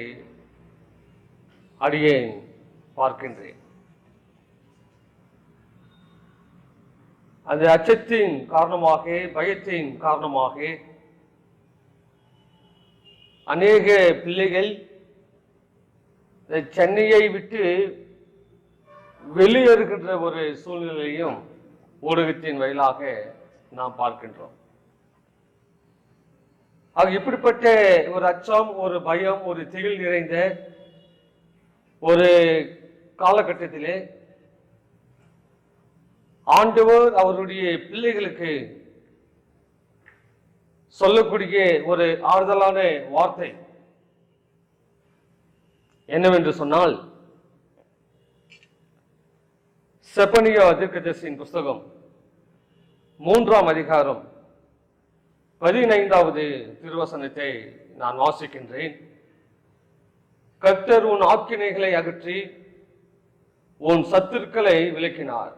அடியேன் பார்க்கின்றேன். அந்த அச்சத்தின் காரணமாக, பயத்தின் காரணமாக அநேக பிள்ளைகள் சென்னையை விட்டு வெளியேறுகின்ற ஒரு சூழ்நிலையும் ஊடகத்தின் வாயிலாக நாம் பார்க்கின்றோம். ஆக இப்படிப்பட்ட ஒரு அச்சம், ஒரு பயம், ஒரு திகில் நிறைந்த ஒரு காலகட்டத்திலே ஆண்டவர் அவருடைய பிள்ளைகளுக்கு சொல்லக்கூடிய ஒரு ஆறுதலான வார்த்தை என்னவென்று சொன்னால், செப்பனியா தீர்க்கதரிசியின் புஸ்தகம் 3ஆம் அதிகாரம் 15வது திருவசனத்தை நான் வாசிக்கின்றேன். கர்த்தர் உன் ஆக்கினைகளை அகற்றி உன் சத்துருக்களை விலக்கினார்.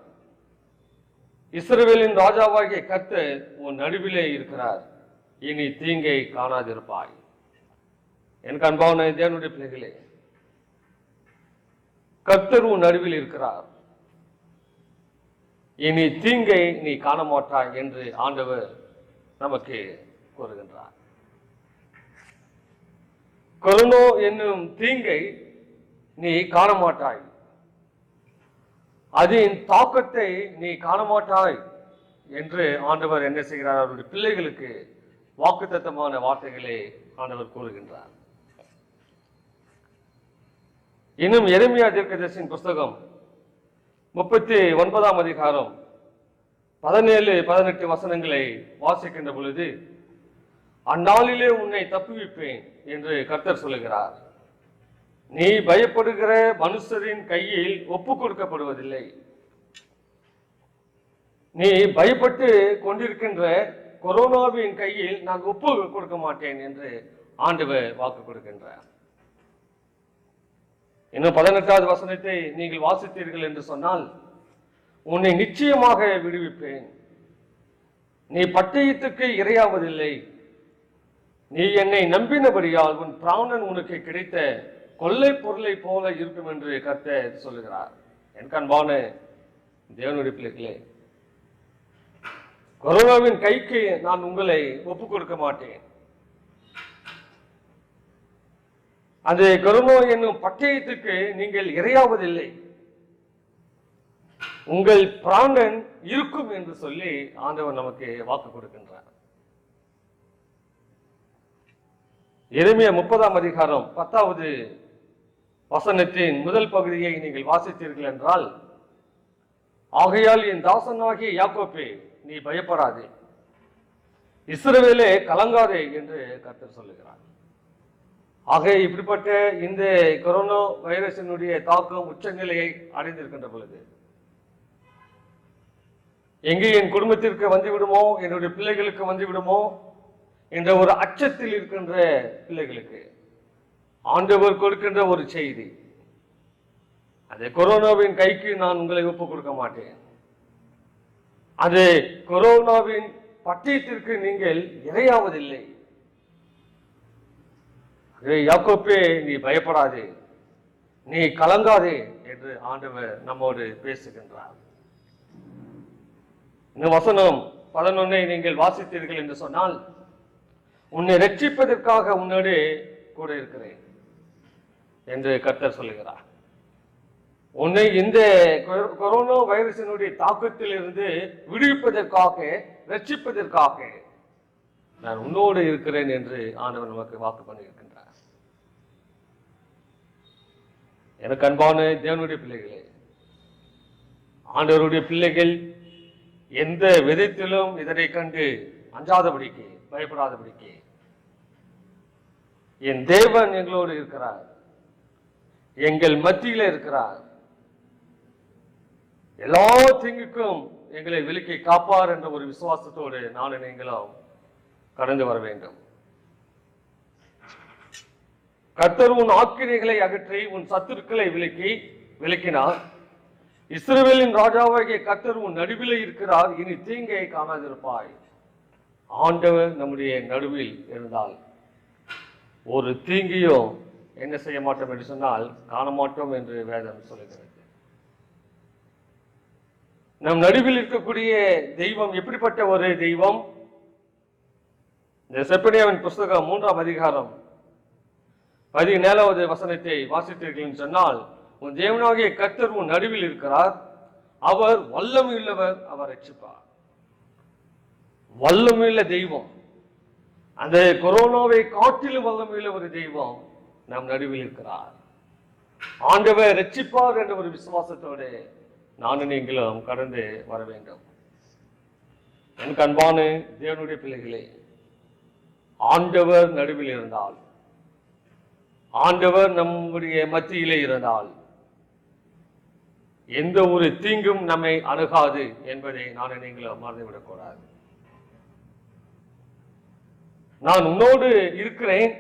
இஸ்ரவேலின் ராஜாவாகிய கர்த்தர் உன் நடுவிலே இருக்கிறார். இனி தீங்கை காணாதிருப்பாய். எனக்கு அன்பான தேவனுடைய பிள்ளைகளே, கர்த்தர் உன் நடுவில் இருக்கிறார். இனி தீங்கை நீ காண மாட்டாய் என்று ஆண்டவர் நமக்கு கூறுகின்றார். கொரோனா என்னும் தீங்கை நீ காண மாட்டாய், அதன் தாக்கத்தை நீ காண மாட்டாய் என்று ஆண்டவர் என்ன செய்கிறார்? அவருடைய பிள்ளைகளுக்கு வாக்குத்தத்தமான வார்த்தைகளை ஆண்டவர் கூறுகின்றார். இன்னும் எரேமியா தீர்க்கதரிசியின் புஸ்தகம் 39ஆம் அதிகாரம் 17-18 வசனங்களை வாசிக்கின்ற பொழுது, அந்நாளிலே உன்னை தப்புவிப்பேன் என்று கர்த்தர் சொல்லுகிறார். நீ பயப்படுகிற மனுஷரின் கையில் ஒப்பு கொடுக்கப்படுவதில்லை. நீ பயப்பட்டு கொண்டிருக்கின்ற கொரோனாவின் கையில் நான் ஒப்பு கொடுக்க மாட்டேன் என்று ஆண்டவர் வாக்கு கொடுக்கின்றார். இன்னும் 18வது வசனத்தை நீங்கள் வாசித்தீர்கள் என்று சொன்னால், உன்னை நிச்சயமாக விடுவிப்பேன். நீ பட்டயத்துக்கு இரையாவதில்லை. நீ என்னை நம்பினபடியால் உன் பிராணன் உனக்கு கிடைத்த கொள்ளை பொருளை போல இருக்கும் என்று கர்த்தர் சொல்லுகிறார். என் அன்பான தேவனுடைய பிள்ளைகளே, கொரோனாவின் கைக்கு நான் உங்களை ஒப்புக் கொடுக்க மாட்டேன். அந்த கொரோனா என்னும் பட்டயத்துக்கு நீங்கள் இரையாவதில்லை. உங்கள் பிராணன் இருக்கும் என்று சொல்லி ஆண்டவர் நமக்கு வாக்கு கொடுக்கின்றார். எரேமியா 30ஆம் அதிகாரம் 10வது வசனத்தின் முதல் பகுதியை நீங்கள் வாசித்தீர்கள் என்றால், ஆகையால் என் தாசனாகிய யாக்கோப்பே நீ பயப்படாதே, இஸ்ரவேலே கலங்காதே என்று கர்த்தர் சொல்லுகிறார். ஆக இப்படிப்பட்ட இந்த கொரோனா வைரஸினுடைய தாக்கம் உச்சநிலையை அடைந்திருக்கின்ற பொழுது, எங்கே என் குடும்பத்திற்கு வந்துவிடுமோ, என்னுடைய பிள்ளைகளுக்கு வந்துவிடுமோ என்ற ஒரு அச்சத்தில் இருக்கின்ற பிள்ளைகளுக்கு ஆண்டவர் கொடுக்கின்ற ஒரு செய்தி, அந்த கொரோனாவின் கைக்கு நான் உங்களை ஒப்புக் கொடுக்க மாட்டேன். அது கொரோனாவின் பட்டயத்திற்கு நீங்கள் இரையாவதில்லை. யாக்கோப்பே நீ பயப்படாதே, நீ கலங்காதே என்று ஆண்டவர் நம்மோடு பேசுகின்றார். இந்த வசனம் 11 நீங்கள் வாசித்தீர்கள் என்று சொன்னால், உன்னை ரட்சிப்பதற்காக உன்னோடு கூட இருக்கிறேன் என்று கர்த்தர் சொல்லுகிறார். உன்னை இந்த கொரோனா வைரஸினுடைய தாக்கத்தில் இருந்து விடுவிப்பதற்காக, ரட்சிப்பதற்காக நான் உன்னோடு இருக்கிறேன் என்று ஆண்டவர் நமக்கு வாக்கு பண்ணியிருக்கின்றார். எனக்கு அன்பான தேவனுடைய பிள்ளைகளே, ஆண்டவருடைய பிள்ளைகள் எந்த விதத்திலும் இதனை கண்டு அஞ்சாதபடிக்கு, பயப்படாதபடிக்கு என் தேவன் எங்களோடு இருக்கிறார், எங்கள் மத்தியில இருக்கிறார், எல்லா தீங்குக்கும் எங்களை விலக்கி காப்பார் என்ற ஒரு விசுவாசத்தோடு நானும் நீங்களும் கடந்து வர வேண்டும். கர்த்தர் உன் ஆக்கினைகளை அகற்றி உன் சத்துருக்களை விலக்கினார். இஸ்ரவேலின் ராஜாவாகிய கர்த்தர் உன் நடுவிலே இருக்கிறார், இனி தீங்கை காணாதிருப்பாய். ஆண்டவர் நம்முடைய நடுவில் இருந்தால் ஒரு தீங்கியும் என்ன செய்ய மாட்டோம் என்று சொன்னால் காண மாட்டோம் என்று வேதம் சொல்லுகிறது. நம் நடுவில் இருக்கக்கூடிய தெய்வம் எப்படிப்பட்ட ஒரு தெய்வம்? இந்த செப்பனியாவின் புஸ்தகம் 3ஆம் அதிகாரம் 17வது வசனத்தை வாசித்தீர்கள் என்று சொன்னால், உன் தேவனாகிய கர்த்தர் உன் நடுவில் இருக்கிறார், அவர் வல்லமையுள்ளவர், அவர் ரட்சிப்பார். வல்லமையுள்ள தெய்வம், அந்த கொரோனாவை காட்டிலும் வல்லமையுள்ள ஒரு தெய்வம் நம் நடுவில் இருக்கிறார். ஆண்டவர் ரட்சிப்பார் என்ற ஒரு விசுவாசத்தோடு நானும் நீங்களும் கடந்து வர வேண்டும். எனக்கு அன்பான தேவனுடைய பிள்ளைகளே, ஆண்டவர் நடுவில் இருந்தால், ஆண்டவர் நம்முடைய மத்தியிலே இருந்தால் எந்த ஒரு தீங்கும் நம்மை அணுகாது என்பதை நானும் நீங்களும் மறந்துவிடக்கூடாது. நான் உன்னோடு இருக்கிறேன்,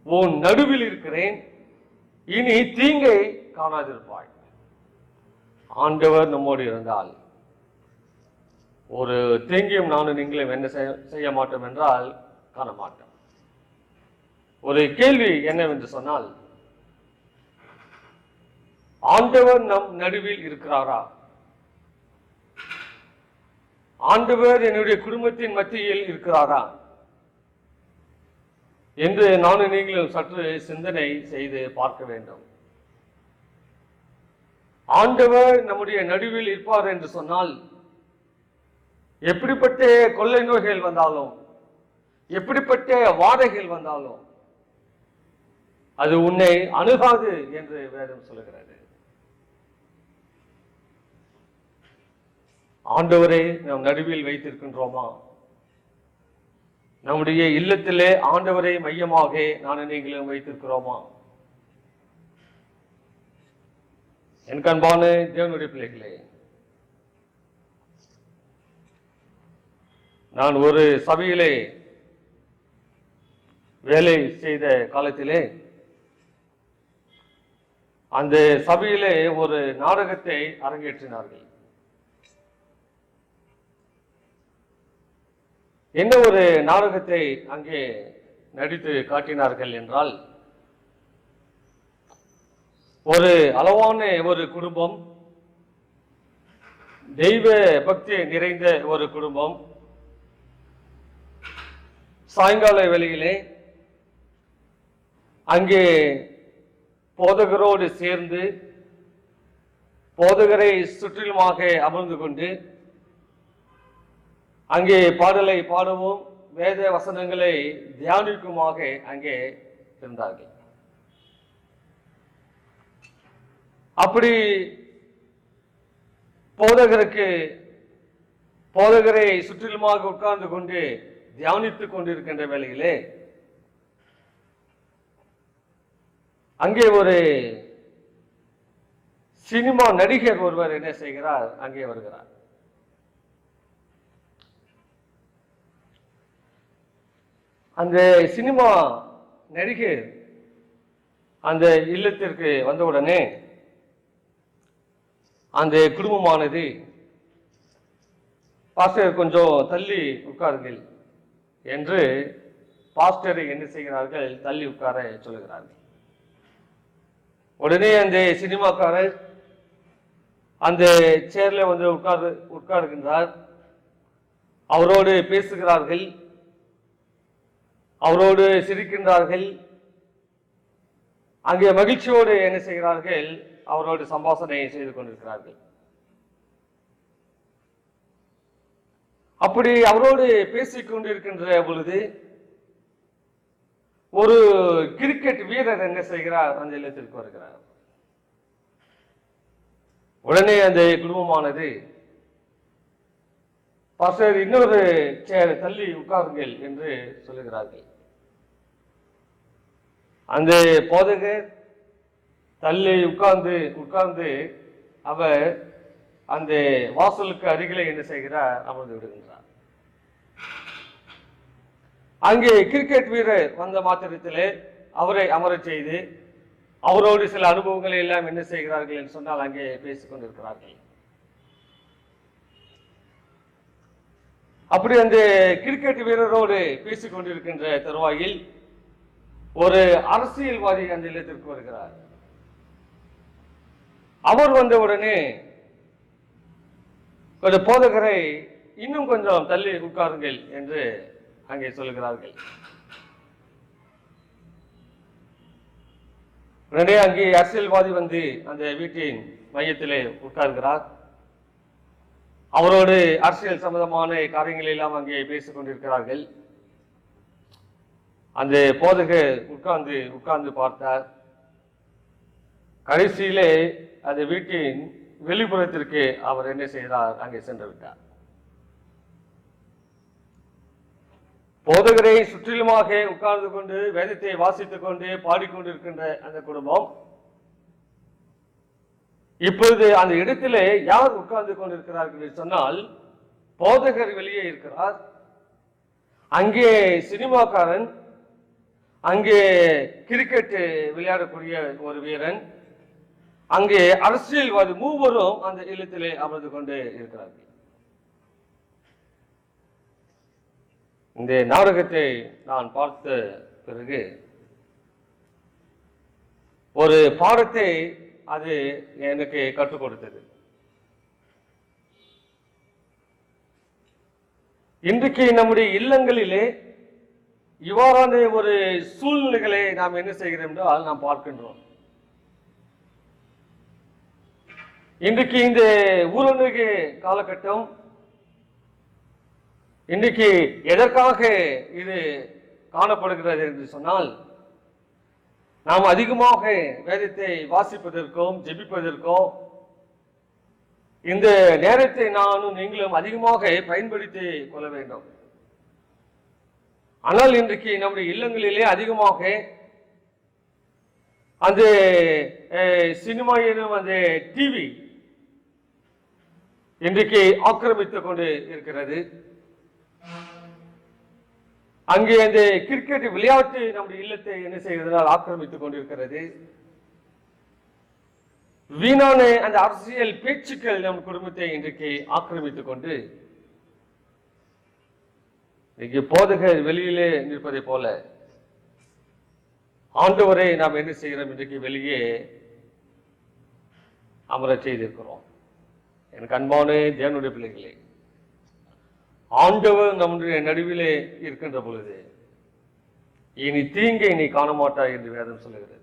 உன் நடுவில் இருக்கிறேன், இனி தீங்கை காணாதிருப்பாய். ஆண்டவர் நம்மோடு இருந்தால் ஒரு தீங்கையும் நானும் நீங்களும் என்ன செய்ய மாட்டோம் என்றால் காண மாட்டோம். ஒரு கேள்வி என்னவென்று சொன்னால், ஆண்டவர் நம் நடுவில் இருக்கிறாரா? ஆண்டவர் என்னுடைய குடும்பத்தின் மத்தியில் இருக்கிறாரா என்று நானும் நீங்களும் சற்று சிந்தனை செய்து பார்க்க வேண்டும். ஆண்டவர் நம்முடைய நடுவில் இருப்பார் என்று சொன்னால், எப்படிப்பட்ட கொள்ளை நோய்கள் வந்தாலும், எப்படிப்பட்ட வாதைகள் வந்தாலும் அது உன்னை அணுகாது என்று வேதம் சொல்லுகிறது. ஆண்டவரை நம் நடுவில் வைத்திருக்கின்றோமா? நம்முடைய இல்லத்திலே ஆண்டவரை மையமாக நானும் நீங்களும் வைத்திருக்கிறோமா? என் அன்பான தேவனுடைய பிள்ளைகளே, நான் ஒரு சபையிலே வேலை செய்த காலத்திலே அந்த சபையிலே ஒரு நாடகத்தை அரங்கேற்றினார்கள். என்ன ஒரு நாடகத்தை அங்கே நடித்து காட்டினார்கள் என்றால், ஒரு அளவான ஒரு குடும்பம், தெய்வ பக்தி நிறைந்த ஒரு குடும்பம், சாயங்கால வேளையிலே அங்கே போதகரோடு சேர்ந்து போதகரை சுற்றிலுமாக அமர்ந்து கொண்டு அங்கே பாடலை பாடவும் வேத வசனங்களை தியானிக்குமாக அங்கே இருந்தார்கள். அப்படி போதகரை சுற்றிலுமாக உட்கார்ந்து கொண்டு தியானித்துக் கொண்டிருக்கின்ற வேளையிலே அங்கே ஒரு சினிமா நடிகர் ஒருவர் என்ன செய்கிறார், அங்கே வருகிறார். அந்த சினிமா நடிகர் அந்த இல்லத்திற்கு வந்தவுடனே அந்த குடும்பமானது, பாஸ்டர் கொஞ்சம் தள்ளி உட்காருங்கள் என்று பாஸ்டரை என்ன செய்கிறார்கள், தள்ளி உட்கார சொல்லுகிறார்கள். உடனே அந்த சினிமாக்காரர் அந்த சேர்ல வந்து உட்காருகின்றார். அவரோடு பேசுகிறார்கள், அவரோடு சிரிக்கின்றார்கள். அங்கே மகிழ்ச்சியோடு என்ன செய்கிறார்கள், அவரோடு சம்பாஷணை செய்து கொண்டிருக்கிறார்கள். அப்படி அவரோடு பேசிக் கொண்டிருக்கின்ற பொழுது ஒரு கிரிக்கெட் வீரர் என்ன செய்கிறார், அந்த இல்லத்திற்கு வருகிறார். உடனே அந்த குடும்பமானது பாஸ்டர் இன்னொரு சேர் தள்ளி உட்காருங்கள் என்று சொல்லுகிறார்கள். அந்த போதகர் தள்ளி உட்கார்ந்து அவர் அந்த வாசலுக்கு அருகிலே என்ன செய்கிறார்? அமர்ந்து விடுகின்றார். அங்கே கிரிக்கெட் வீரர் வந்த மாத்திரத்திலே அவரை அமரச் செய்து அவரோடு சில அனுபவங்களை எல்லாம் என்ன செய்கிறார்கள் என்று சொன்னால் அங்கே பேசிக் கொண்டிருக்கிறார்கள். அப்படி அந்த கிரிக்கெட் வீரரோடு பேசிக் கொண்டிருக்கின்ற தருவாயில் ஒரு அரசியல்வாதி அந்த இல்லத்திற்கு வருகிறார். அவர் வந்தவுடனே ஒரு போதகரை இன்னும் கொஞ்சம் தள்ளி உட்காருங்கள் என்று அங்கே சொல்லுகிறார்கள். உடனே அங்கே அரசியல்வாதி வந்து அந்த வீட்டின் மையத்திலே உட்கார்கிறார். அவரோடு அரசியல் சம்பந்தமான காரியங்கள் எல்லாம் அங்கே பேசிக் கொண்டிருக்கிறார்கள். அந்த போதகர் உட்கார்ந்து பார்த்தார். கடைசியிலே அந்த வீட்டின் வெளிப்புறத்திற்கு அவர் என்ன செய்தார்? அங்கே சென்று விட்டார். போதகரை சுற்றிலுமாக உட்கார்ந்து கொண்டு வேதத்தை வாசித்துக் கொண்டு பாடிக்கொண்டிருக்கின்ற அந்த குடும்பம் இப்பொழுது அந்த இடத்திலே யார் உட்கார்ந்து கொண்டிருக்கிறார்கள் என்று சொன்னால், போதகர் வெளியே இருக்கிறார், அங்கே சினிமாக்காரன், அங்கே கிரிக்கெட் விளையாடக்கூடிய ஒரு வீரன், அங்கே அரசியல்வாதி, மூவரும் அந்த இல்லத்திலே அமர்ந்து கொண்டு இருக்கிறார்கள். இந்த நாடகத்தை நான் பார்த்த பிறகு ஒரு பாடத்தை அது எனக்கு கற்றுக் கொடுத்தது. இன்றைக்கு நம்முடைய இல்லங்களிலே இவ்வாறான ஒரு சூழ்நிலைகளை நாம் என்ன செய்கிறோம் என்றால் நாம் பார்க்கின்றோம். இன்றைக்கு இந்த ஊரடங்கு காலகட்டம் இன்றைக்கு எதற்காக இது காணப்படுகிறது என்று சொன்னால், நாம் அதிகமாக வேதத்தை வாசிப்பதற்கும் ஜெபிப்பதற்கும் இந்த நேரத்தை நானும் நீங்களும் அதிகமாக பயன்படுத்தி கொள்ள வேண்டும். ஆனால் இன்றைக்கு நம்முடைய இல்லங்களிலே அதிகமாக அந்த சினிமா எனும் அந்த டிவி இன்றைக்கு ஆக்கிரமித்துக் கொண்டு இருக்கிறது. அங்கே அந்த கிரிக்கெட் விளையாட்டு நம்முடைய இல்லத்தை என்ன செய்கிறதால் ஆக்கிரமித்துக் கொண்டிருக்கிறது. வீணான அந்த அரசியல் பேச்சுக்கள் நம் குடும்பத்தை இன்றைக்கு ஆக்கிரமித்துக் கொண்டு இன்றைக்கு போதகர் வெளியிலே நிற்பதை போல ஆண்டவரை நாம் என்ன செய்கிறோம்? இன்றைக்கு வெளியே அமர செய்திருக்கிறோம். எனக்கு அன்பான தேவனுடைய பிள்ளைகளே, ஆண்டவர் நம்முடைய நடுவிலே இருக்கின்ற பொழுது இனி தீங்கை நீ காண மாட்டாய் என்று வேதம் சொல்லுகிறது.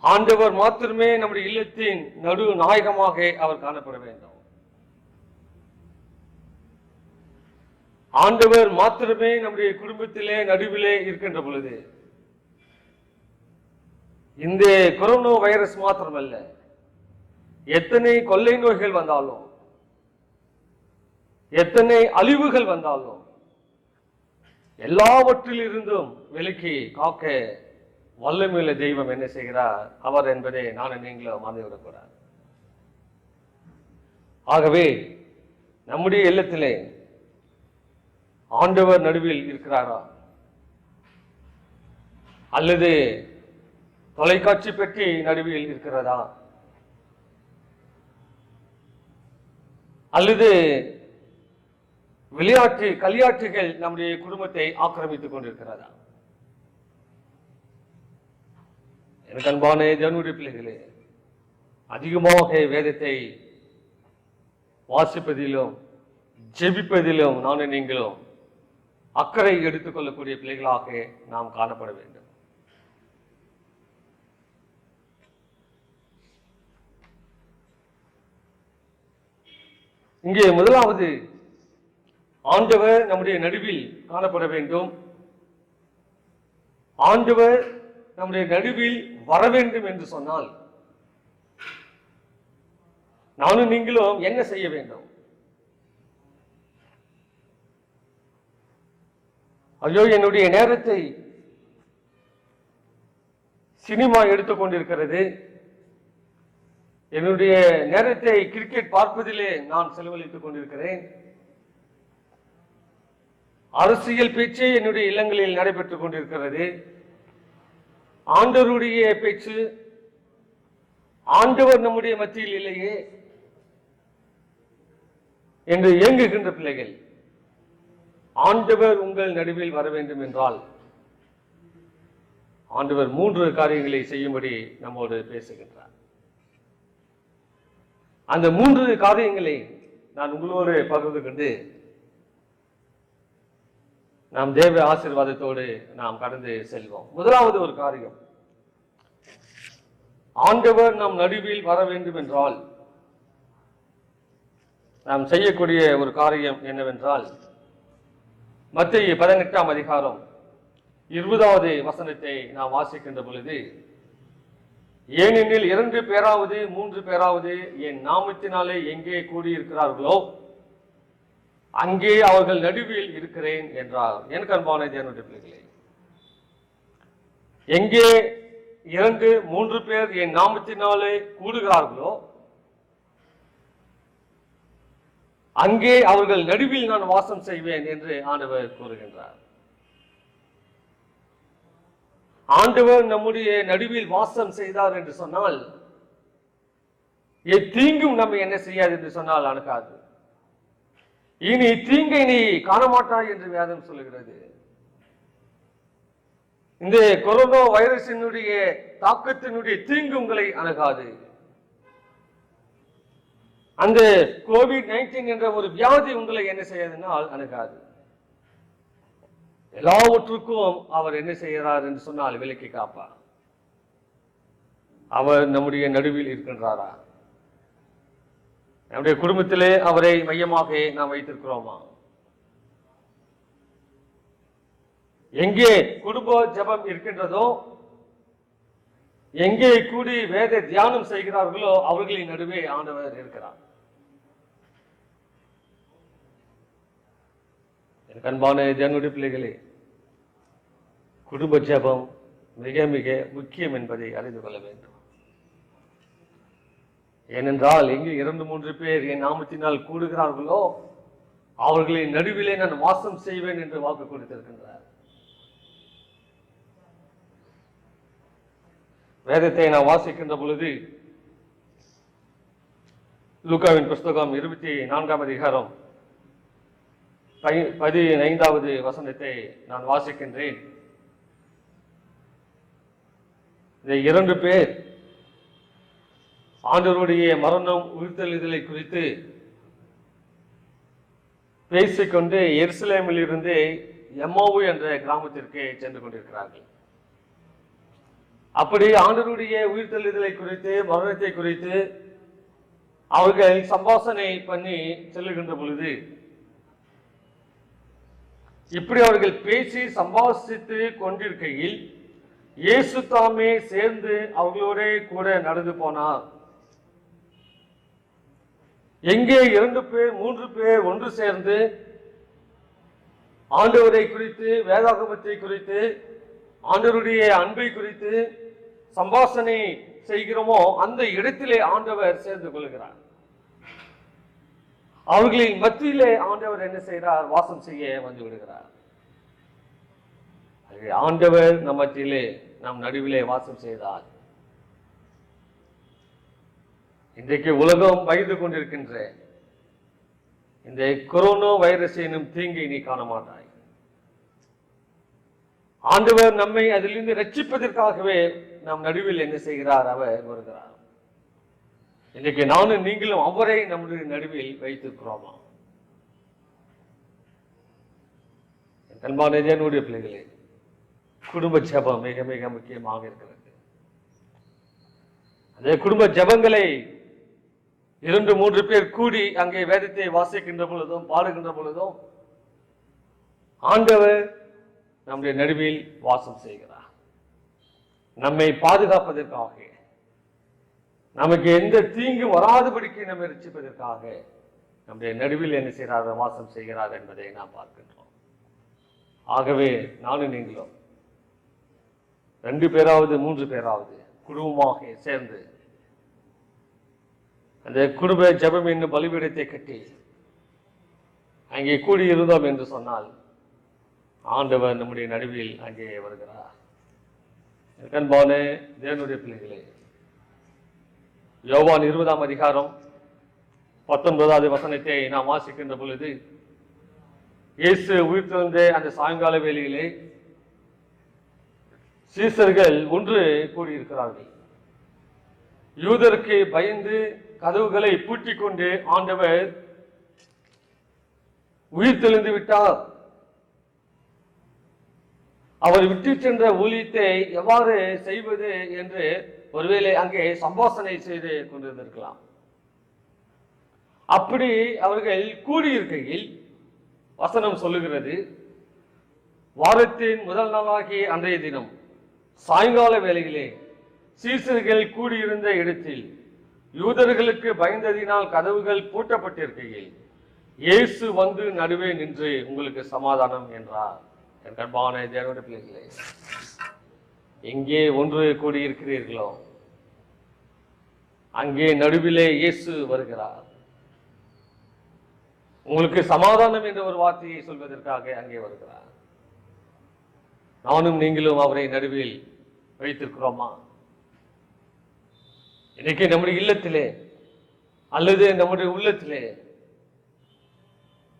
ஆண்டவர் மாத்திரமே நம்முடைய இல்லத்தின் நடு நாயகமாக அவர் காணப்பட வேண்டும். ஆண்டவர் மாத்திரமே நம்முடைய குடும்பத்திலே நடுவிலே இருக்கின்ற பொழுது இந்த கொரோனா வைரஸ் மாத்திரமல்ல, எத்தனை கொள்ளை நோய்கள் வந்தாலும், எத்தனை அழிவுகள் வந்தாலும் எல்லாவற்றிலிருந்தும் விலக்கி காக்க வல்லமையுள்ள தெய்வம் என்ன செய்கிறார்? அவர் என்பதை நான் நீங்களும் மறந்துவிடக்கூடாது. ஆகவே நம்முடைய இல்லத்திலே ஆண்டவர் நடுவில் இருக்கிறாரா, அல்லது தொலைக்காட்சி பெட்டி நடுவில் இருக்கிறதா, அல்லது விளையாட்டு களியாட்டுகள் நம்முடைய குடும்பத்தை ஆக்கிரமித்துக் கொண்டிருக்கிறதா? எனக்கு அன்பான தேவனுடைய பிள்ளைகளே, அதிகமாக வேதத்தை வாசிப்பதிலும் ஜெபிப்பதிலும் நானும் நீங்களும் அக்கறை எடுத்துக்கொள்ளக்கூடிய பிள்ளைகளாக நாம் காணப்பட வேண்டும். இங்கே முதலாவது, ஆண்டவர் நம்முடைய நடுவில் காணப்பட வேண்டும். ஆண்டவர் நம்முடைய நடுவில் வர வேண்டும் என்று சொன்னால் நானும் நீங்களும் என்ன செய்ய வேண்டும்? ஐயோ, என்னுடைய நேரத்தை சினிமா எடுத்துக்கொண்டிருக்கிறது, என்னுடைய நேரத்தை கிரிக்கெட் பார்ப்பதிலே நான் செலவழித்துக் கொண்டிருக்கிறேன், அரசியல் பேச்சு என்னுடைய இல்லங்களில் நடைபெற்றுக் கொண்டிருக்கிறது, ஆண்டவருடைய பேச்சு, ஆண்டவர் நம்முடைய மத்தியில் இல்லையே என்று இயங்குகின்ற பிள்ளைகள், ஆண்டவர் உங்கள் நடுவில் வர வேண்டும் என்றால் ஆண்டவர் 3 காரியங்களை செய்யும்படி நம்மோடு பேசுகின்றார். அந்த 3 காரியங்களை நான் உங்களோடு பகிர்ந்து கொண்டு நாம் தேவ ஆசீர்வாதத்தோடு நாம் கடந்து செல்வோம். முதலாவது ஒரு காரியம், ஆண்டவர் நம் நடுவில் வர வேண்டும் என்றால் நாம் செய்யக்கூடிய ஒரு காரியம் என்னவென்றால், மத்தேயு 18ஆம் அதிகாரம் 20வது வசனத்தை நாம் வாசிக்கின்ற பொழுது, ஏனெனில் 2 பேராவது 3 பேராவது என் நாமத்தினாலே எங்கே கூடியிருக்கிறார்களோ அங்கே அவர்கள் நடுவில் இருக்கிறேன் என்றார். என் அன்பான தேவனுடைய பிள்ளைகளே, எங்கே 2 3 பேர் என் நாமத்தினாலே கூடுகிறார்களோ அங்கே அவர்கள் நடுவில் நான் வாசம் செய்வேன் என்று ஆண்டவர் கூறுகின்றார். ஆண்டவர் நம்முடைய நடுவில் வாசம் செய்தார் என்று சொன்னால் தீங்கும் நம்ம என்ன செய்யாது என்று சொன்னால் அணுகாது. இனி தீங்கை நீ காணமாட்டாய் என்று வேதம் சொல்லுகிறது. இந்த கொரோனா வைரஸினுடைய தாக்கத்தினுடைய தீங்கு உங்களை அணுகாது. அந்த கோவிட்-19 என்ற ஒரு வியாதி உங்களை என்ன செய்யாதுனால் அணுகாது. எல்லாவற்றுக்கும் அவர் என்ன செய்கிறார் என்று சொன்னால் விலக்கி காப்பார். அவர் நம்முடைய நடுவில் இருக்கின்றாரா? நம்முடைய குடும்பத்திலே அவரை மையமாக நாம் வைத்திருக்கிறோமா? எங்கே குடும்ப ஜெபம் இருக்கின்றதோ, எங்கே கூடி வேத தியானம் செய்கிறார்களோ அவர்களின் நடுவே ஆண்டவர் இருக்கிறார். அன்பான தேவனுடைய பிள்ளைகளே, குடும்ப ஜெபம் மிக மிக முக்கியம் என்பதை அறிந்து கொள்ள வேண்டும். ஏனென்றால் எங்கே 2 3 பேர் என் நாமத்தினால் கூடுகிறார்களோ அவர்களின் நடுவிலே நான் வாசம் செய்வேன் என்று வாக்கு கொடுத்திருக்கின்றார். வேதத்தை நான் வாசிக்கின்ற பொழுது லூக்காவின் புஸ்தகம் 24ஆம் அதிகாரம் 15வது வசனத்தை நான் வாசிக்கின்றேன். இந்த 2 பேர் ஆண்டவருடைய மரணம் உயிர்த்தெழுதலை குறித்து பேசிக்கொண்டு எருசலேமில் இருந்து எம்மாவு என்ற கிராமத்திற்கு சென்று கொண்டிருக்கிறார்கள். அப்படி ஆண்டவருடைய உயிர்த்தெழுதலை குறித்து மரணத்தை குறித்து அவர்கள் சம்பாஷணை பண்ணி செல்லுகின்ற பொழுது, இப்படி அவர்கள் பேசி சம்பாஷித்து கொண்டிருக்கையில் இயேசு தாமே சேர்ந்து அவர்களோட கூட நடந்து போனார். எங்கே 2 பேர் 3 பேர் ஒன்று சேர்ந்து ஆண்டவரை குறித்து, வேதாகமத்தை குறித்து, ஆண்டவருடைய அன்பை குறித்து சம்பாஷணை செய்கிறோமோ அந்த இடத்திலே ஆண்டவர் சேர்ந்து கொள்கிறார். அவர்களின் மத்தியிலே ஆண்டவர் என்ன செய்கிறார்? வாசம் செய்ய வந்து விடுகிறார். ஆண்டவர் நம் மத்தியிலே, நம் நடுவிலே வாசம் செய்தார். இன்றைக்கு உலகம் பயந்து கொண்டிருக்கின்ற இந்த கொரோனா வைரஸ் எனும் தீங்கை நீ காண மாட்டாய். ஆண்டவர் நம்மை அதிலிருந்து ரட்சிப்பதற்காகவே நம் நடுவில் என்ன செய்கிறார்? அவர் வருகிறார். இன்றைக்கு நானும் நீங்களும் அவரை நம்முடைய நடுவில் வைத்திருக்கிறோமா? அன்பான தேவனுடைய பிள்ளைகளே, குடும்ப ஜெபம் மிக மிக முக்கியமாக இருக்கிறது. அதே குடும்ப ஜெபங்களை 2 3 பேர் கூடி அங்கே வேதத்தை வாசிக்கின்ற பொழுதும் பாடுகின்ற பொழுதும் ஆண்டவர் நம்முடைய நடுவில் வாசம் செய்கிறார். நம்மை பாதுகாப்பதற்காக, நமக்கு எந்த தீங்கு வராதபடிக்கு நம்மை ரட்சிப்பதற்காக நம்முடைய நடுவில் என்ன செய்கிறார்? வாசம் செய்கிறார் என்பதை நாம் பார்க்கின்றோம். ஆகவே நானும் நீங்களும் 2 பேராவது 3 பேராவது குடும்பமாக சேர்ந்து அந்த குடும்ப ஜெபம் என்னும் பலிபீடத்தை கட்டி அங்கே கூடியிருந்தோம் என்று சொன்னால் ஆண்டவர் நம்முடைய நடுவில் அங்கே வருகிறார். அன்பான தேவனுடைய பிள்ளைகளே, யோவான் 20ஆம் அதிகாரம் 19வது வசனத்தை நாம் வாசிக்கின்ற பொழுது, இயேசு உயிர்த்தெழுந்த அந்த சாயங்கால வேளையிலே சீசர்கள் ஒன்று கூடியிருக்கிறார்கள். யூதருக்கு பயந்து கதவுகளை பூட்டிக் கொண்டு ஆண்டவர் உயிர்த்தெழுந்து விட்டார், அவர் விட்டு சென்ற ஊழியத்தை எவ்வாறு செய்வது என்று ஒருவேளை அங்கே சம்பாஷணை செய்து கொண்டிருந்திருக்கலாம். அப்படி அவர்கள் கூடியிருக்கையில் வசனம் சொல்லுகிறது, வாரத்தின் முதல் நாளாகிய அன்றைய தினம் சாயங்கால வேளையிலே சீசர்கள் கூடியிருந்த இடத்தில் யூதர்களுக்கு பயந்ததினால் கதவுகள் பூட்டப்பட்டிருக்கையில் இயேசு வந்து நடுவே நின்று உங்களுக்கு சமாதானம் என்றார். என் அன்பான தேவனுடைய பிள்ளைகளே, எங்கே ஒன்று கூடியிருக்கிறீர்களோ அங்கே நடுவிலே இயேசு வருகிறார். உங்களுக்கு சமாதானம் என்ற ஒரு வார்த்தையை சொல்வதற்காக அங்கே வருகிறார். நானும் நீங்களும் அவரை நடுவில் வைத்திருக்கிறோமா? இன்னைக்கு நம்முடைய இல்லத்திலே அல்லது நம்முடைய உள்ளத்திலே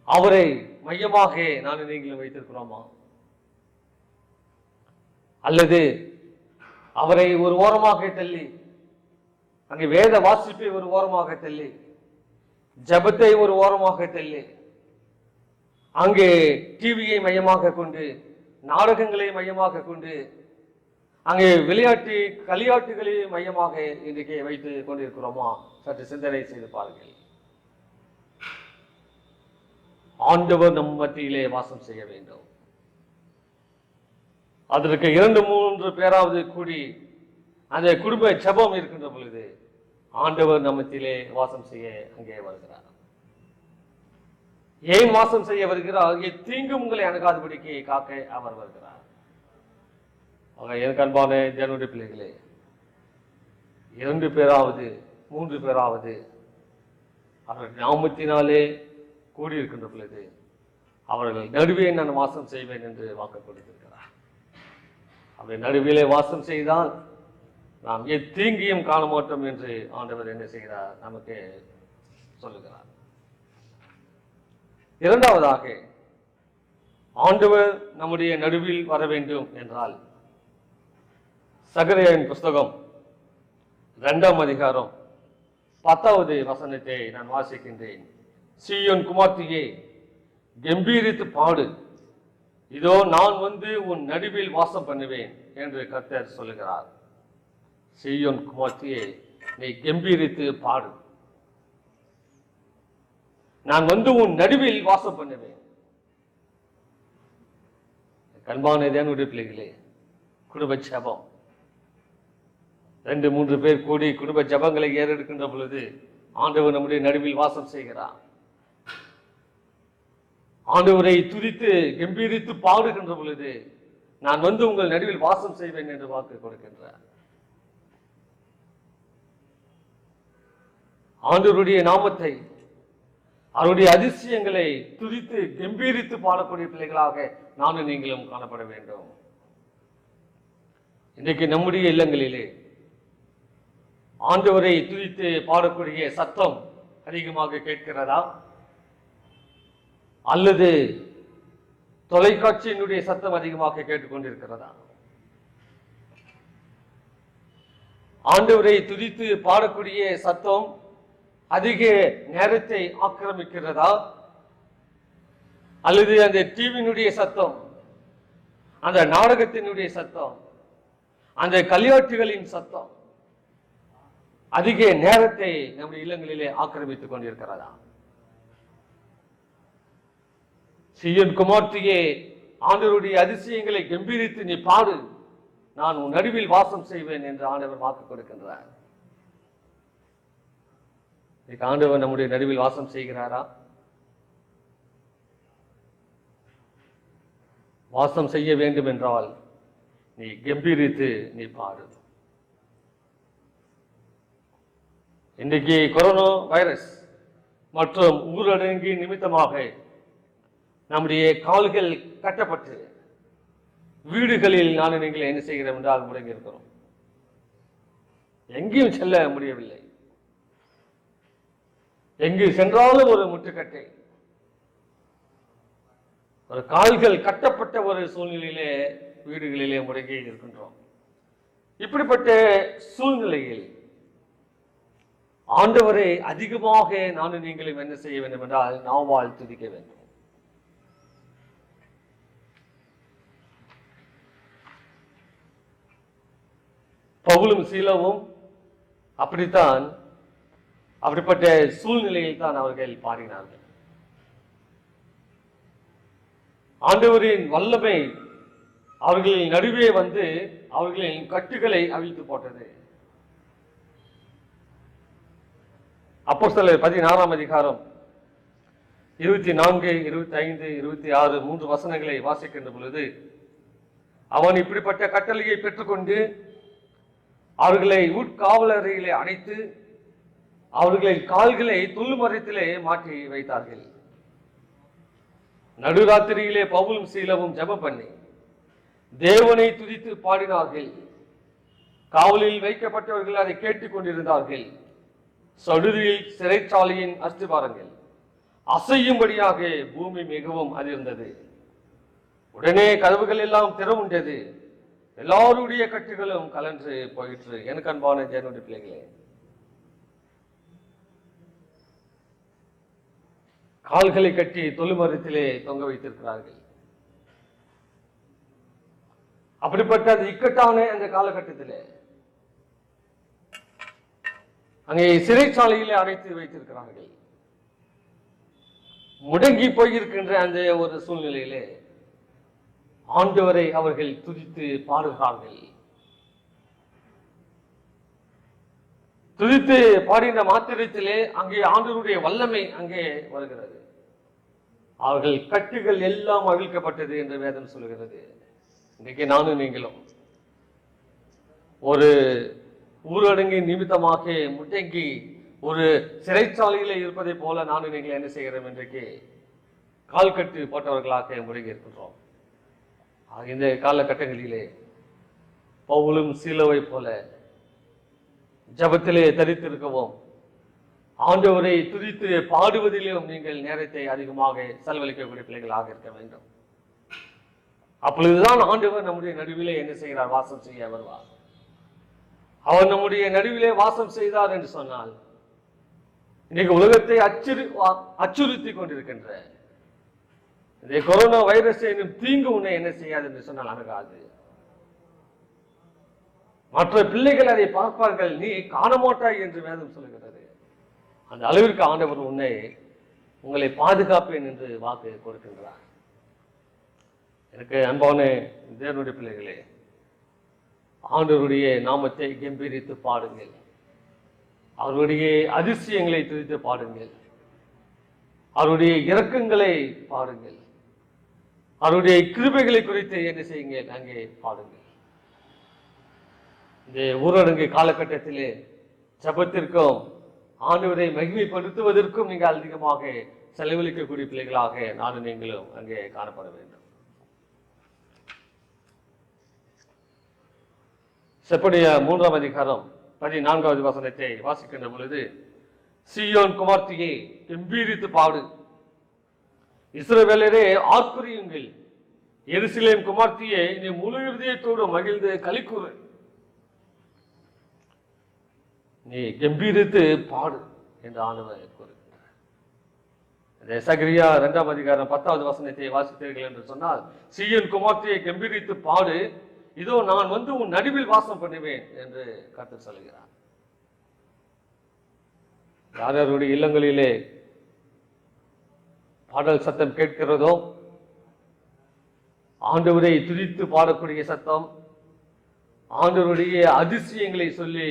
அவரை மையமாக நானும் நீங்களும் வைத்திருக்கிறோமா? அல்லது அவரை ஒரு ஓரமாக தள்ளி, அங்கே வேத வாசிப்பை ஒரு ஓரமாக தள்ளி, ஜபத்தை ஒரு ஓரமாக தள்ளி, அங்கே டிவியை மையமாக கொண்டு, நாடகங்களை மையமாக கொண்டு, அங்கே களியாட்டுகளை மையமாக இன்றைக்கு வைத்து கொண்டிருக்கிறோமா? சற்று சிந்தனை செய்து பாருங்கள். ஆண்டவர் நம் மத்தியிலே வாசம் செய்ய வேண்டும். அதற்கு 2-3 பேராவது கூடி அந்த குடும்ப ஜெபம் இருக்கின்ற பொழுது ஆண்டவர் நம்மத்திலே வாசம் செய்ய அங்கே வருகிறார். ஏன் வாசம் செய்ய வருகிறார்? தீங்கு உங்களை அணுகாதபடிக்கு காக்க அவர் வருகிறார். எனக்கு அன்பான தேவனுடைய பிள்ளைகளே, 2 பேராவது 3 பேராவது அவர் நாமத்தினாலே கூடியிருக்கின்ற பொழுது அவர்கள் நடுவே நான் வாசம் செய்வேன் என்று வாக்கு கொடுத்திருக்கிறார். அவரை நடுவிலே வாசம் செய்தால் நாம் தீங்கியும் காண மாட்டோம் என்று ஆண்டவர் என்ன செய்கிறார்? நமக்கு சொல்லுகிறார். 2வதாக, ஆண்டவர் நம்முடைய நடுவில் வர வேண்டும் என்றால் சகரியாவின் புஸ்தகம் 2ஆம் அதிகாரம் 10வது வசனத்தை நான் வாசிக்கின்றேன். சீயோன் குமார்த்தியே, கம்பீரித்து பாடு, இதோ நான் வந்து உன் நடுவில் வாசம் பண்ணுவேன் என்று கர்த்தர் சொல்லுகிறார். சீயோன் குமார்த்தியே, நீ கம்பீரித்து பாடு, நான் வந்து உன் நடுவில் வாசம் பண்ணுவேன். அன்பான தேவனுடைய பிள்ளைகளே, குடும்ப ஜெபம் 2-3 பேர் கூடி குடும்ப ஜெபங்களை ஏறெடுக்கின்ற பொழுது ஆண்டவர் நம்முடைய நடுவில் வாசம் செய்கிறார். ஆண்டவரை துதித்து கம்பீரித்து பாடுகின்ற பொழுது நான் வந்து உங்கள் நடுவில் வாசம் செய்வேன் என்று வாக்கு கொடுக்கின்றார். ஆண்டவருடைய நாமத்தை, அவருடைய அதிசயங்களை துதித்து கம்பீரித்து பாடக்கூடிய பிள்ளைகளாக நானும் நீங்களும் காணப்பட வேண்டும். இன்றைக்கு நம்முடைய இல்லங்களிலே ஆண்டவரை துதித்து பாடக்கூடிய சத்தம் அதிகமாக கேட்கிறதா? அல்லது தொலைக்காட்சியினுடைய சத்தம் அதிகமாக கேட்டுக்கொண்டிருக்கிறதா? ஆண்டவரை துதித்து பாடக்கூடிய சத்தம் அதிக நேரத்தை ஆக்கிரமிக்கிறதா? அல்லது அந்த டிவியினுடைய சத்தம், அந்த நாடகத்தினுடைய சத்தம், அந்த களியாட்டுகளின் சத்தம் அதிக நேரத்தை நம்முடைய இல்லங்களிலே ஆக்கிரமித்துக் கொண்டிருக்கிறதா? சீயோன் குமார்த்தியே, ஆண்டவருடைய அதிசயங்களை கம்பீரித்து நீ பாடு, நான் உன் நடுவில் வாசம் செய்வேன் என்று ஆண்டவர் வாக்கு கொடுக்கின்றார். ஆண்டவர் நம்முடைய நடுவில் வாசம் செய்கிறாரா? வாசம் செய்ய வேண்டும் என்றால் நீ கம்பீரித்து நீ பாடு. இன்றைக்கு கொரோனா வைரஸ் மற்றும் ஊரடங்கு நிமித்தமாக நம்முடைய கால்கள் கட்டப்பட்டு வீடுகளில் நானும் நீங்கள் என்ன செய்கிறோம் என்றால் முடங்கி இருக்கிறோம். எங்கேயும் செல்ல முடியவில்லை. எங்கு சென்றாலும் ஒரு முட்டுக்கட்டை, ஒரு கால்கள் கட்டப்பட்ட ஒரு சூழ்நிலையிலே வீடுகளிலே முடங்கி இருக்கின்றோம். இப்படிப்பட்ட சூழ்நிலையில் ஆண்டவரை அதிகமாக நானும் நீங்களும் என்ன செய்ய வேண்டும் என்றால் நாவால் துதிக்க வேண்டும். பவுலும் சீலவும் அப்படித்தான், அப்படிப்பட்ட சூழ்நிலையில் தான் அவர்கள் பாடினார்கள். ஆண்டவரின் வல்லமை அவர்களின் நடுவே வந்து அவர்களின் கட்டுகளை அவிழ்த்து போட்டது. அப்போஸ்தலர் 16ஆம் அதிகாரம் 24, 25, 26 3 வசனங்களை வாசிக்கின்ற பொழுது, அவன் இப்படிப்பட்ட கட்டளையை பெற்றுக்கொண்டு அவர்களை உட்காவலறையிலே அடைத்து அவர்களின் கால்களை துள்ளுமரத்திலே மாற்றி வைத்தார்கள். நடுராத்திரியிலே பவுலும் சீலவும் ஜெபம் பண்ணி தேவனை துதித்து பாடினார்கள். காவலில் வைக்கப்பட்டவர்கள் அதை கேட்டுக் கொண்டிருந்தார்கள். சடுதியில் சிறைச்சாலையின் அஸ்திபாரங்கள் அசையும்படியாக பூமி மிகவும் அதிர்ந்தது. உடனே கதவுகள் எல்லாம் திறவுண்டது. எல்லாருடைய கட்டுகளும் கலன்று போயிற்று. எனக்கு அன்பான தேவனுடைய பிள்ளைகளே, கால்களை கட்டி தொழுமரத்திலே தொங்க வைத்திருக்கிறார்கள். அப்படிப்பட்ட அந்த இக்கட்டான அந்த காலகட்டத்திலே அங்கே சிறைச்சாலையிலே அடைத்து வைத்திருக்கிறார்கள். முடங்கி போயிருக்கின்ற அந்த ஒரு சூழ்நிலையிலே ஆண்டவரை அவர்கள் துதித்து பாடுகிறார்கள். துதித்து பாடின மாத்திரத்திலே அங்கே ஆண்டவருடைய வல்லமை அங்கே வருகிறது. அவர்கள் கட்டுகள் எல்லாம் அவிழ்க்கப்பட்டது என்று வேதம் சொல்கிறது. இன்றைக்கு நானும் நீங்களும் ஒரு ஊரடங்கு நிமித்தமாக முடங்கி ஒரு சிறைச்சாலையிலே இருப்பதை போல நானும் நீங்கள் என்ன செய்கிறோம், இன்றைக்கு கால் கட்டு போட்டவர்களாக முடங்கி இருக்கின்றோம். இந்த காலகட்டங்களிலே பவுலும் சீலவை போல ஜபத்திலே தரித்திருக்கவும் ஆண்டவரை துதித்து பாடுவதிலும் நீங்கள் நேரத்தை அதிகமாக செலவழிக்கக்கூடிய பிள்ளைகளாக இருக்க வேண்டும். அப்பொழுதுதான் ஆண்டவர் நம்முடைய நடுவிலே என்ன செய்கிறார், வாசம் செய்ய வருவார். அவர் நம்முடைய நடுவிலே வாசம் செய்தார் என்று சொன்னால் இன்னைக்கு உலகத்தை அச்சுறுத்தி கொண்டிருக்கின்ற இந்த கொரோனா வைரஸ் என்னும் தீங்கு உன்னை என்ன செய்யாது என்று சொன்னால் அணுகாது. மற்ற பிள்ளைகள் அதை பார்ப்பார்கள், நீ காண மாட்டாய் என்று வேதம் சொல்லுகிறது. அந்த அளவிற்கு ஆண்டவர் உங்களை பாதுகாப்பேன் என்று வாக்கு கொடுக்கின்றார். எனக்கு அன்பான தேவனுடைய பிள்ளைகளே, ஆண்டவருடைய நாமத்தை கம்பீரித்து பாடுங்கள். அவருடைய அதிசயங்களை துதித்து பாடுங்கள். அவருடைய இரக்கங்களை பாடுங்கள். அவருடைய கிருபைகளை குறித்து என்ன செய்யுங்கள், அங்கே பாடுங்கள். இந்த ஊரடங்கு காலகட்டத்திலே ஜபத்திற்கும் ஆண்டவரை மகிமைப்படுத்துவதற்கும் நீங்கள் அதிகமாக செலவழிக்கக்கூடிய பிள்ளைகளாக நானும் நீங்களும் அங்கே காணப்பட வேண்டும். செப்பனியா 3ஆம் அதிகாரம் 14வது வசனத்தை வாசிக்கின்ற பொழுது, சீயோன் குமார்த்தியை கம்பீரித்து பாடு, இஸ்ரவேலரே ஆர்ப்பரியுங்கள், எருசலேம் குமார்த்தியை நீ முழு இருதயத்தோடு மகிழ்ந்து களிக்கூறு, நீ கம்பீரித்து பாடு என்று ஆண்டவர் கூறுகிறார். சகரியா 2ஆம் அதிகாரம் 10வது வசனத்தை வாசித்தீர்கள் என்று சொன்னால், சீயோன் குமார்த்தியை கம்பீரித்து பாடு, இதோ நான் வந்து உன் நடுவில் வாசம் பண்ணுவேன் என்று கர்த்தர் சொல்கிறார். யாருடைய இல்லங்களிலே பாடல் சத்தம் கேட்கிறதோ, ஆண்டவரை துதித்து பாடக்கூடிய சத்தம், ஆண்டவருடைய அதிசயங்களை சொல்லி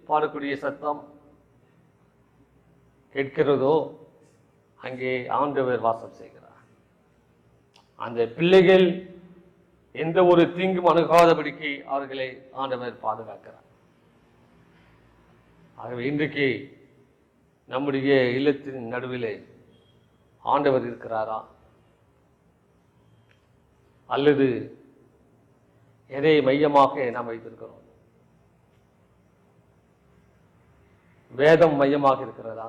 பாடக்கூடிய சத்தம் கேட்கிறதோ, அங்கே ஆண்டவர் வாசம் செய்கிறார். அந்த பிள்ளைகள் எந்த ஒரு தீங்கும் அணுகாதபடிக்கு அவர்களை ஆண்டவர் பாதுகாக்கிறார். ஆகவே இன்றைக்கு நம்முடைய இல்லத்தின் நடுவிலே ஆண்டவர் இருக்கிறாரா, அல்லது எதை மையமாக நாம் வைத்திருக்கிறோம்? வேதம் மையமாக இருக்கிறதா?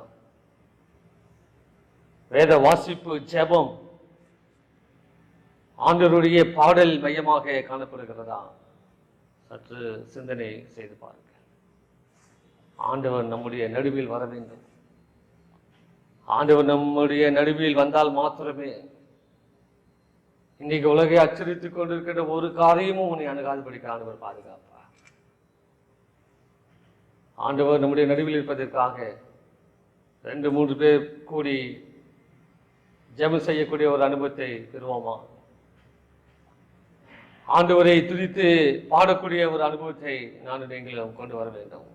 வேத வாசிப்பு, ஜெபம், ஆண்டவருடைய பாடல் மையமாக காணப்படுகிறதா? சற்று சிந்தனை செய்து பாருங்கள். ஆண்டவர் நம்முடைய நடுவில் வர வேண்டும். ஆண்டவர் நம்முடைய நடுவில் வந்தால் மாத்திரமே இன்னைக்கு உலகை அச்சரித்துக் கொண்டிருக்கிற ஒரு காரியமும் உன்னை அணுகாதபடிக்கு ஆண்டவர் பாதுகாப்பார். ஆண்டவர் நம்முடைய நடுவில் இருப்பதற்காக 2-3 பேர் கூடி ஜெபம் செய்யக்கூடிய ஒரு அனுபவத்தை பெறுவோமா? ஆண்டவரை துதித்து பாடக்கூடிய ஒரு அனுபவத்தை நான் நீங்களும் கொண்டு வர வேண்டும்.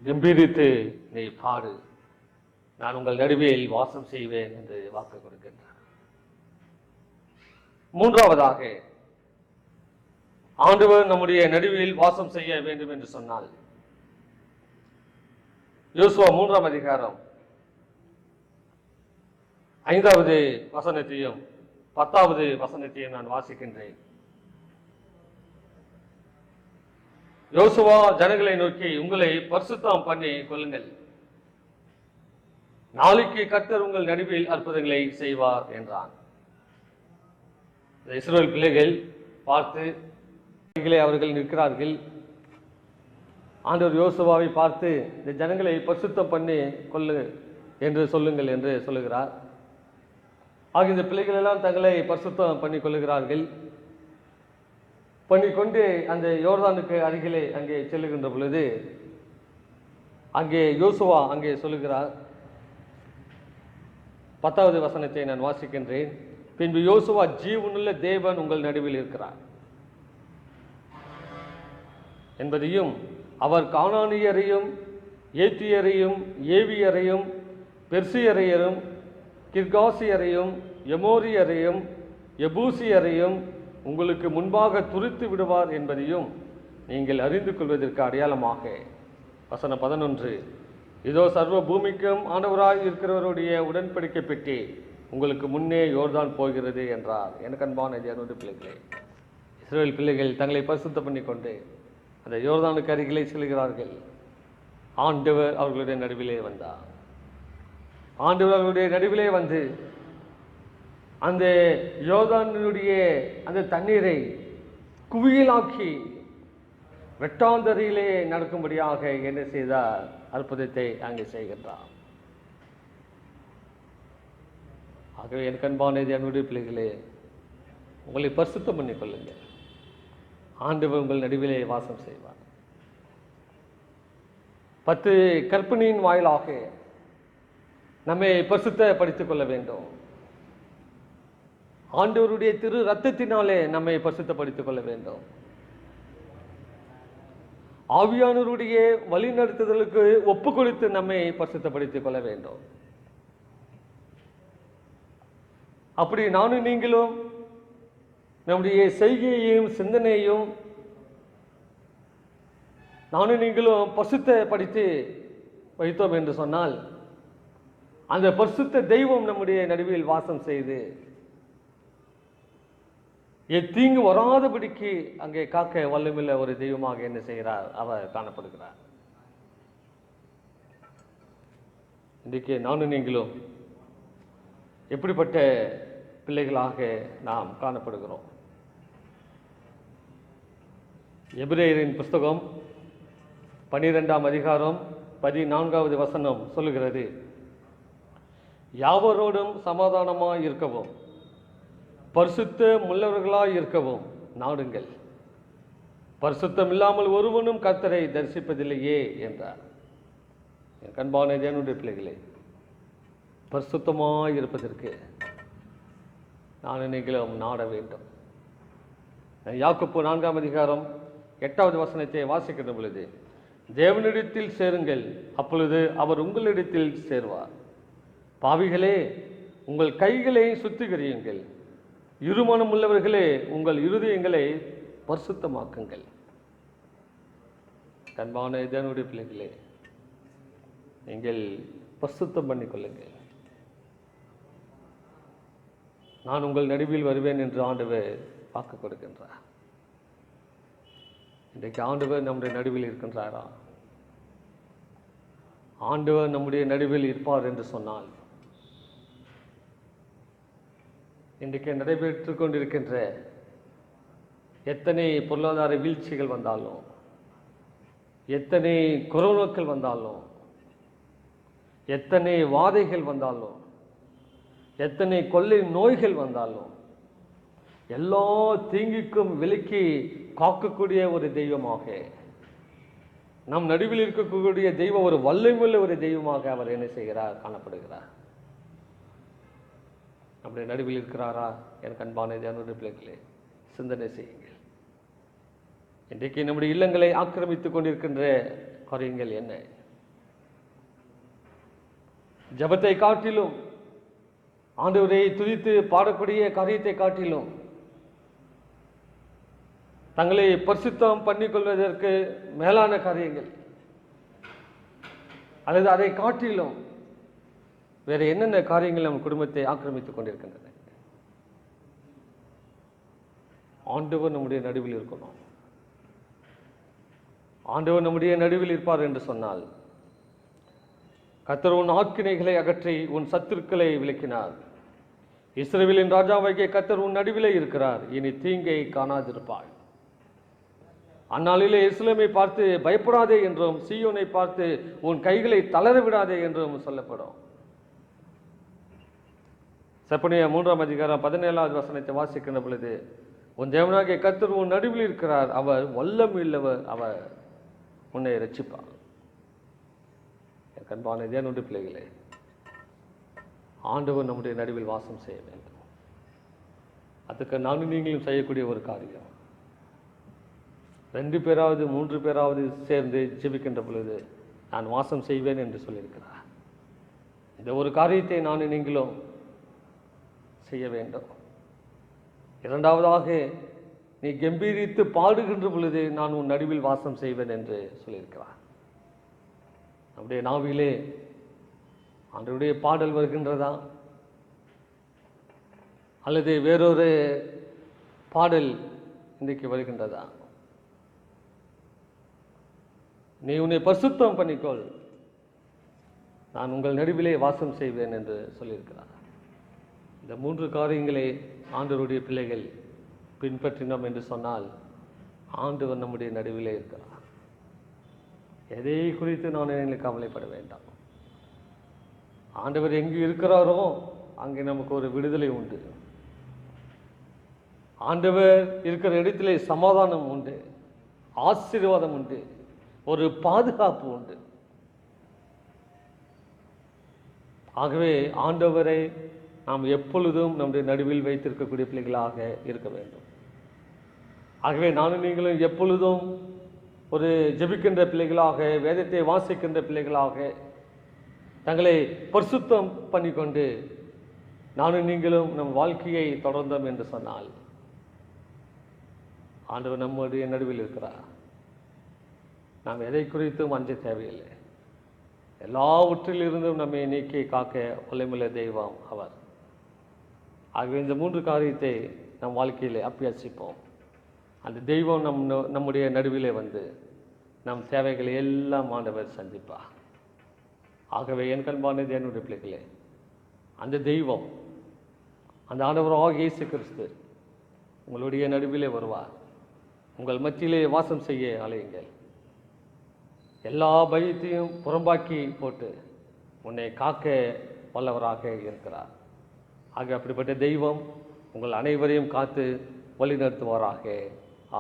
கம்பீரித்து நீ பாடு, நான் உங்கள் நடுவில் வாசம் செய்வேன் என்று வாக்கு கொடுக்கின்றார். மூன்றாவதாக, ஆண்டவர் நம்முடைய நடுவில் வாசம் செய்ய வேண்டும் என்று சொன்னால், யோசுவா 3ஆம் அதிகாரம் 5வது வசனத்தையும் 10வது வசனத்தையும் நான் வாசிக்கின்றேன். யோசுவா ஜனங்களை நோக்கி, உங்களை பரிசுத்தம் பண்ணி கொள்ளுங்கள், நாளைக்கு கர்த்தர் உங்கள் நடுவில் அற்புதங்களை செய்வார் என்றான். இஸ்ரவேல் பிள்ளைகள் பார்த்து அவர்கள் நிற்கிறார்கள். ஆண்டவர் யோசுவாவை பார்த்து, இந்த ஜனங்களை பரிசுத்தம் பண்ணி கொள்ளு என்று சொல்லுங்கள் என்று சொல்லுகிறார். ஆக இந்த பிள்ளைகள் எல்லாம் தங்களை பரிசுத்தம் பண்ணி கொள்ளுகிறார்கள். பண்ணிக்கொண்டு அந்த யோர்தானுக்கு அருகிலே அங்கே செல்லுகின்ற பொழுது அங்கே யோசுவா அங்கே சொல்லுகிறார். 10வது வசனத்தை நான் வாசிக்கின்றேன். பின்பு யோசுவா, ஜீவனுள்ள தேவன் உங்கள் நடுவில் இருக்கிறார் என்பதையும், அவர் கானானியரையும் ஏத்தியரையும் ஏவியரையும் பெர்சியரையும் கிர்காசியரையும் எமோரியரையும் எபூசியரையும் உங்களுக்கு முன்பாக துரித்து விடுவார் என்பதையும் நீங்கள் அறிந்து கொள்வதற்கு அடையாளமாக, வசனம் 11, இதோ சர்வ பூமிக்கும் ஆண்டவராய் இருக்கிறவருடைய உடன்படிக்கை பெட்டி உங்களுக்கு முன்னே யோர்தான் போகிறது என்றார். எனக்கு அன்பான தேவனுடைய பிள்ளைகளே, இஸ்ரவேல் பிள்ளைகள் தங்களை பரிசுத்தம் பண்ணி கொண்டு அந்த யோர்தானுக்கு அருகிலே செல்கிறார்கள். ஆண்டவர் அவர்களுடைய நடுவிலே வந்தார். ஆண்டவர் அவர்களுடைய நடுவிலே வந்து அந்த யோர்தானுடைய அந்த தண்ணீரை குவியலாக்கி வெட்டாந்தரையிலே நடக்கும்படியாக என்ன செய்தார்? அற்புதத்தை அங்கே செய்கின்றார். ஆகவே என் அன்பான என்னுடைய பிள்ளைகளே, உங்களை பரிசுத்தம் பண்ணிக் கொள்ளுங்கள். ஆண்டவர் உங்கள் நடுவிலே வாசம் செய்வார். 10 கற்பனையின் வாயிலாக நம்மை பரிசுத்தப்படுத்திக் கொள்ள வேண்டும். ஆண்டவருடைய திரு ரத்தத்தினாலே நம்மை பரிசுத்தப்படுத்திக் கொள்ள வேண்டும். ஆவியானவருடைய வழிநடத்துதலுக்கு ஒப்பு கொடுத்து நம்மை பரிசுத்தப்படுத்திக் கொள்ள வேண்டும். அப்படி நானும் நீங்களும் நம்முடைய செய்கையையும் சிந்தனையையும் நானும் நீங்களும் பரிசுத்தப்படுத்தி வைத்தோம் என்று சொன்னால், அந்த பரிசுத்த தெய்வம் நம்முடைய நடுவில் வாசம் செய்து தீங்கு வராதபடிக்கு அங்கே காக்க வல்லமில்ல ஒரு தெய்வமாக என்ன செய்கிறார்? அவர் காணப்படுகிறார். இன்றைக்கு நானும் நீங்களும் எப்படிப்பட்ட பிள்ளைகளாக நாம் காணப்படுகிறோம்? எபிரேயரின் புஸ்தகம் 12ஆம் அதிகாரம் 14வது வசனம் சொல்லுகிறது, யாவரோடும் சமாதானமாய் இருக்கவும் பரிசுத்த உள்ளவர்களாய் இருக்கவும் நாடுங்கள், பரிசுத்தம் இல்லாமல் ஒருவனும் கர்த்தரை தரிசிப்பதில்லையே என்றார். என் அன்பான தேவனுடைய பிள்ளைகளே, பரிசுத்தமாய் இருப்பதற்கு நான் நீங்களும் நாட வேண்டும். யாக்கோப்பு 4ஆம் அதிகாரம் 8வது வசனத்தை வாசிக்கின்ற பொழுது, தேவனிடத்தில் சேருங்கள், அப்பொழுது அவர் உங்களிடத்தில் சேர்வார். பாவிகளே, உங்கள் கைகளை சுத்திகரியுங்கள். இருமனம் உள்ளவர்களே, உங்கள் இருதயங்களை பரிசுத்தமாக்குங்கள். அன்பான தேவனுடைய பிள்ளைகளே, நீங்கள் பரிசுத்தம் பண்ணிக்கொள்ளுங்கள். நான் உங்கள் நடுவில் வருவேன் என்று ஆண்டவர் வாக்கு கொடுக்கின்றார். இன்றைக்கு ஆண்டவர் நம்முடைய நடுவில் இருக்கின்றாரா? ஆண்டவர் நம்முடைய நடுவில் இருப்பார் என்று சொன்னால், இன்றைக்கு நடைபெற்று கொண்டிருக்கின்ற எத்தனை பொருளாதார வீழ்ச்சிகள் வந்தாலும், எத்தனை கொரோனாக்கள் வந்தாலும், எத்தனை வாதைகள் வந்தாலும், எத்தனை கொள்ளை நோய்கள் வந்தாலும், எல்லா தீங்குக்கும் விலக்கி காக்கக்கூடிய ஒரு தெய்வமாக நம் நடுவில் இருக்கக்கூடிய தெய்வம் ஒரு வல்லமையுள்ள ஒரு தெய்வமாக அவர் என்ன செய்கிறார்? காணப்படுகிறார். நம்முடைய நடுவில் இருக்கிறாரா? எனக்கு அன்பான தேவனுடைய பிள்ளைகளே, சிந்தனை செய்யுங்கள். இன்றைக்கு நம்முடைய இல்லங்களை ஆக்கிரமித்துக் கொண்டிருக்கின்ற காரியங்கள் என்ன? ஜபத்தை காட்டிலும், ஆண்டவரை துதித்து பாடக்கூடிய காரியத்தை காட்டிலும், தங்களை பரிசுத்தம் பண்ணிக்கொள்வதற்கு மேலான காரியங்கள் அல்லது அதை காட்டிலும் வேற என்னென்ன காரியங்கள் நம் குடும்பத்தை ஆக்கிரமித்துக் கொண்டிருக்கின்றன? ஆண்டவர் நம்முடைய நடுவில் இருக்கணும். ஆண்டவர் நம்முடைய நடுவில் இருப்பார் என்று சொன்னால், கர்த்தர் உன் ஆக்கினைகளை அகற்றி உன் சத்துருக்களை விலக்கினார். இஸ்ரவேலின் ராஜாவாகிய கர்த்தர் உன் நடுவிலே இருக்கிறார், இனி தீங்கை காணாதிருப்பாள். அந்நாளிலே எருசலேமை பார்த்து பயப்படாதே என்றும், சீயோனை பார்த்து உன் கைகளை தளர விடாதே என்றும் சொல்லப்படும். செப்பனியா 3ஆம் அதிகாரம் 17வது வசனத்தை வாசிக்கின்ற பொழுது, உன் தேவனாகிய கர்த்தர் உன் நடுவில் இருக்கிறார், அவர் வல்லமையுள்ளவர், அவர் உன்னை ரட்சிப்பார். அன்பான தேவனுடைய பிள்ளைகளே, ஆண்டவர் நம்முடைய நடுவில் வாசம் செய்ய வேண்டும். அதுக்கு நானும் நீங்களும் செய்யக்கூடிய ஒரு காரியம், 2 பேராவது 3 பேராவது சேர்ந்து ஜெபிக்கின்ற பொழுது நான் வாசம் செய்வேன் என்று சொல்லியிருக்கிறார். இந்த ஒரு காரியத்தை நானும் நீங்களும் செய்ய வேண்டும். 2வதாக, நீ கம்பீரித்து பாடுகின்ற பொழுது நான் உன் நடுவில் வாசம் செய்வேன் என்று சொல்லியிருக்கிறார். நம்முடைய நாவிலே ஆண்டவருடைய பாடல் வருகின்றதா அல்லது வேறொரு பாடல் இன்றைக்கு வருகின்றதா? நீ உன்னை பரிசுத்தம் பண்ணிக்கொள், நான் உங்கள் நடுவிலே வாசம் செய்வேன் என்று சொல்லியிருக்கிறார். இந்த 3 காரியங்களை ஆண்டவருடைய பிள்ளைகள் பின்பற்றினோம் என்று சொன்னால், ஆண்டவர் நம்முடைய நடுவிலே இருக்கிறார். எதை குறித்து நான் எங்களுக்கு கவலைப்பட வேண்டாம். ஆண்டவர் எங்கு இருக்கிறாரோ அங்கே நமக்கு ஒரு விடுதலை உண்டு. ஆண்டவர் இருக்கிற இடத்திலே சமாதானம் உண்டு, ஆசீர்வாதம் உண்டு, ஒரு பாதுகாப்பு உண்டு. ஆகவே ஆண்டவரை நாம் எப்பொழுதும் நம்முடைய நடுவில் வைத்திருக்கக்கூடிய பிள்ளைகளாக இருக்க வேண்டும். ஆகவே நானும் நீங்களும் எப்பொழுதும் ஒரு ஜெபிக்கின்ற பிள்ளைகளாக, வேதத்தை வாசிக்கின்ற பிள்ளைகளாக தங்களை பரிசுத்தம் பண்ணிக்கொண்டு நானும் நீங்களும் நம் வாழ்க்கையை தொடர்ந்தோம் என்று சொன்னால், ஆண்டவர் நம்முடைய நடுவில் இருக்கிறார். நாம் எதை குறித்தும் அஞ்ச தேவையில்லை. எல்லாவற்றிலிருந்தும் நம்மை நீக்கி காக்க வல்லமையுள்ள தெய்வம் அவர். ஆகவே இந்த 3 காரியத்தை நம் வாழ்க்கையிலே அபியாசிப்போம். அந்த தெய்வம் நம்முடைய நடுவிலே வந்து நம் தேவைகளை எல்லாம் ஆண்டவர் சந்திப்பார். ஆகவே என் கண்பான தேவனுடைய பிள்ளைகளே, அந்த தெய்வம், அந்த ஆண்டவராகிய இயேசு கிறிஸ்து உங்களுடைய நடுவிலே வருவார். உங்கள் மத்தியிலே வாசம் செய்ய அலையுங்கள். எல்லா பயத்தையும் புறம்பாக்கி போட்டு உன்னை காக்க வல்லவராக இருக்கிறார். ஆக அப்படிப்பட்ட தெய்வம் உங்கள் அனைவரையும் காத்து வழிநடத்துவாராக.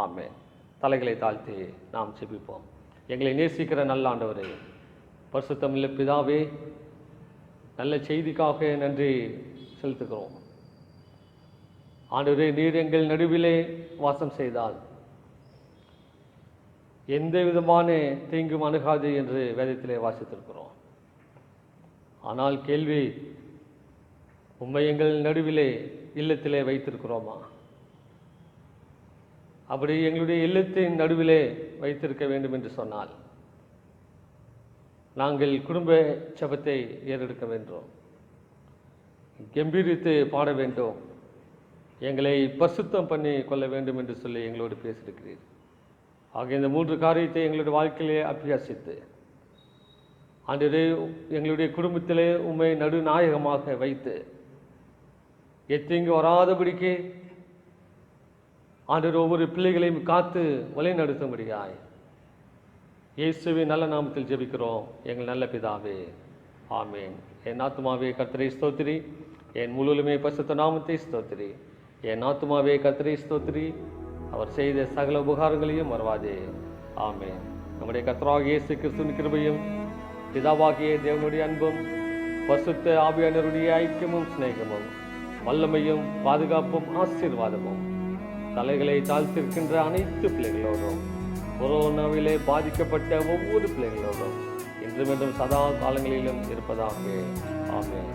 ஆமென். தலைகளை தாழ்த்தி நாம் ஜெபிப்போம். எங்களை நேசிக்கிற நல்ல ஆண்டவரே, பரிசுத்தமுள்ள பிதாவே, நல்ல செய்திக்காக நன்றி செலுத்துகிறோம். ஆண்டவரே, நீர் எங்கள் நடுவிலே வாசம் செய்தால் எந்த விதமான தீங்கும் அணுகாது என்று வேதத்திலே வாசித்திருக்கிறோம். ஆனால் கேள்வி, உம்மை எங்கள் நடுவிலே இல்லத்திலே வைத்திருக்கிறோமா? அப்படி எங்களுடைய இல்லத்தின் நடுவிலே வைத்திருக்க வேண்டும் என்று சொன்னால் நாங்கள் குடும்ப ஜெபத்தை ஏறெடுக்க வேண்டும், கம்பீரித்து பாட வேண்டும், எங்களை பரிசுத்தம் பண்ணி கொள்ள வேண்டும் என்று சொல்லி எங்களோடு பேசியிருக்கிறீர். ஆக இந்த 3 காரியத்தை எங்களுடைய வாழ்க்கையிலே அபியாசித்து ஆண்டவரே எங்களுடைய குடும்பத்திலே உம்மை நடுநாயகமாக வைத்து எத்தீங்கு வராதபடிக்கு ஆண்டவர் ஒவ்வொரு பிள்ளைகளையும் காத்து வழி நடத்தும்படியாய் இயேசுவின் நல்ல நாமத்தில் ஜெபிக்கிறோம் எங்கள் நல்ல பிதாவே, ஆமேன். என் ஆத்துமாவே கர்த்தரை ஸ்தோத்திரி, என் முழுவதுமே பரிசுத்த நாமத்தை ஸ்தோத்திரி. என் ஆத்துமாவே கர்த்தரை ஸ்தோத்திரி, அவர் செய்த சகல உபகாரங்களையும் மறவாதே. ஆமேன். நம்முடைய கர்த்தராகிய இயேசு கிறிஸ்துவின் கிருபையும் பிதாவாகிய தேவனுடைய அன்பும் பரிசுத்த ஆவியானவருடைய ஐக்கியமும் சிநேகமும் வல்லமையும் பாதுகாப்பும் ஆசீர்வாதமும் தலைகளை தாழ்த்திருக்கின்ற அனைத்து பிள்ளைகளோடும் கொரோனாவிலே பாதிக்கப்பட்ட ஒவ்வொரு பிள்ளைகளோடும் இன்றும் என்றும் சதா காலங்களிலும் இருப்பதாக. ஆமென்.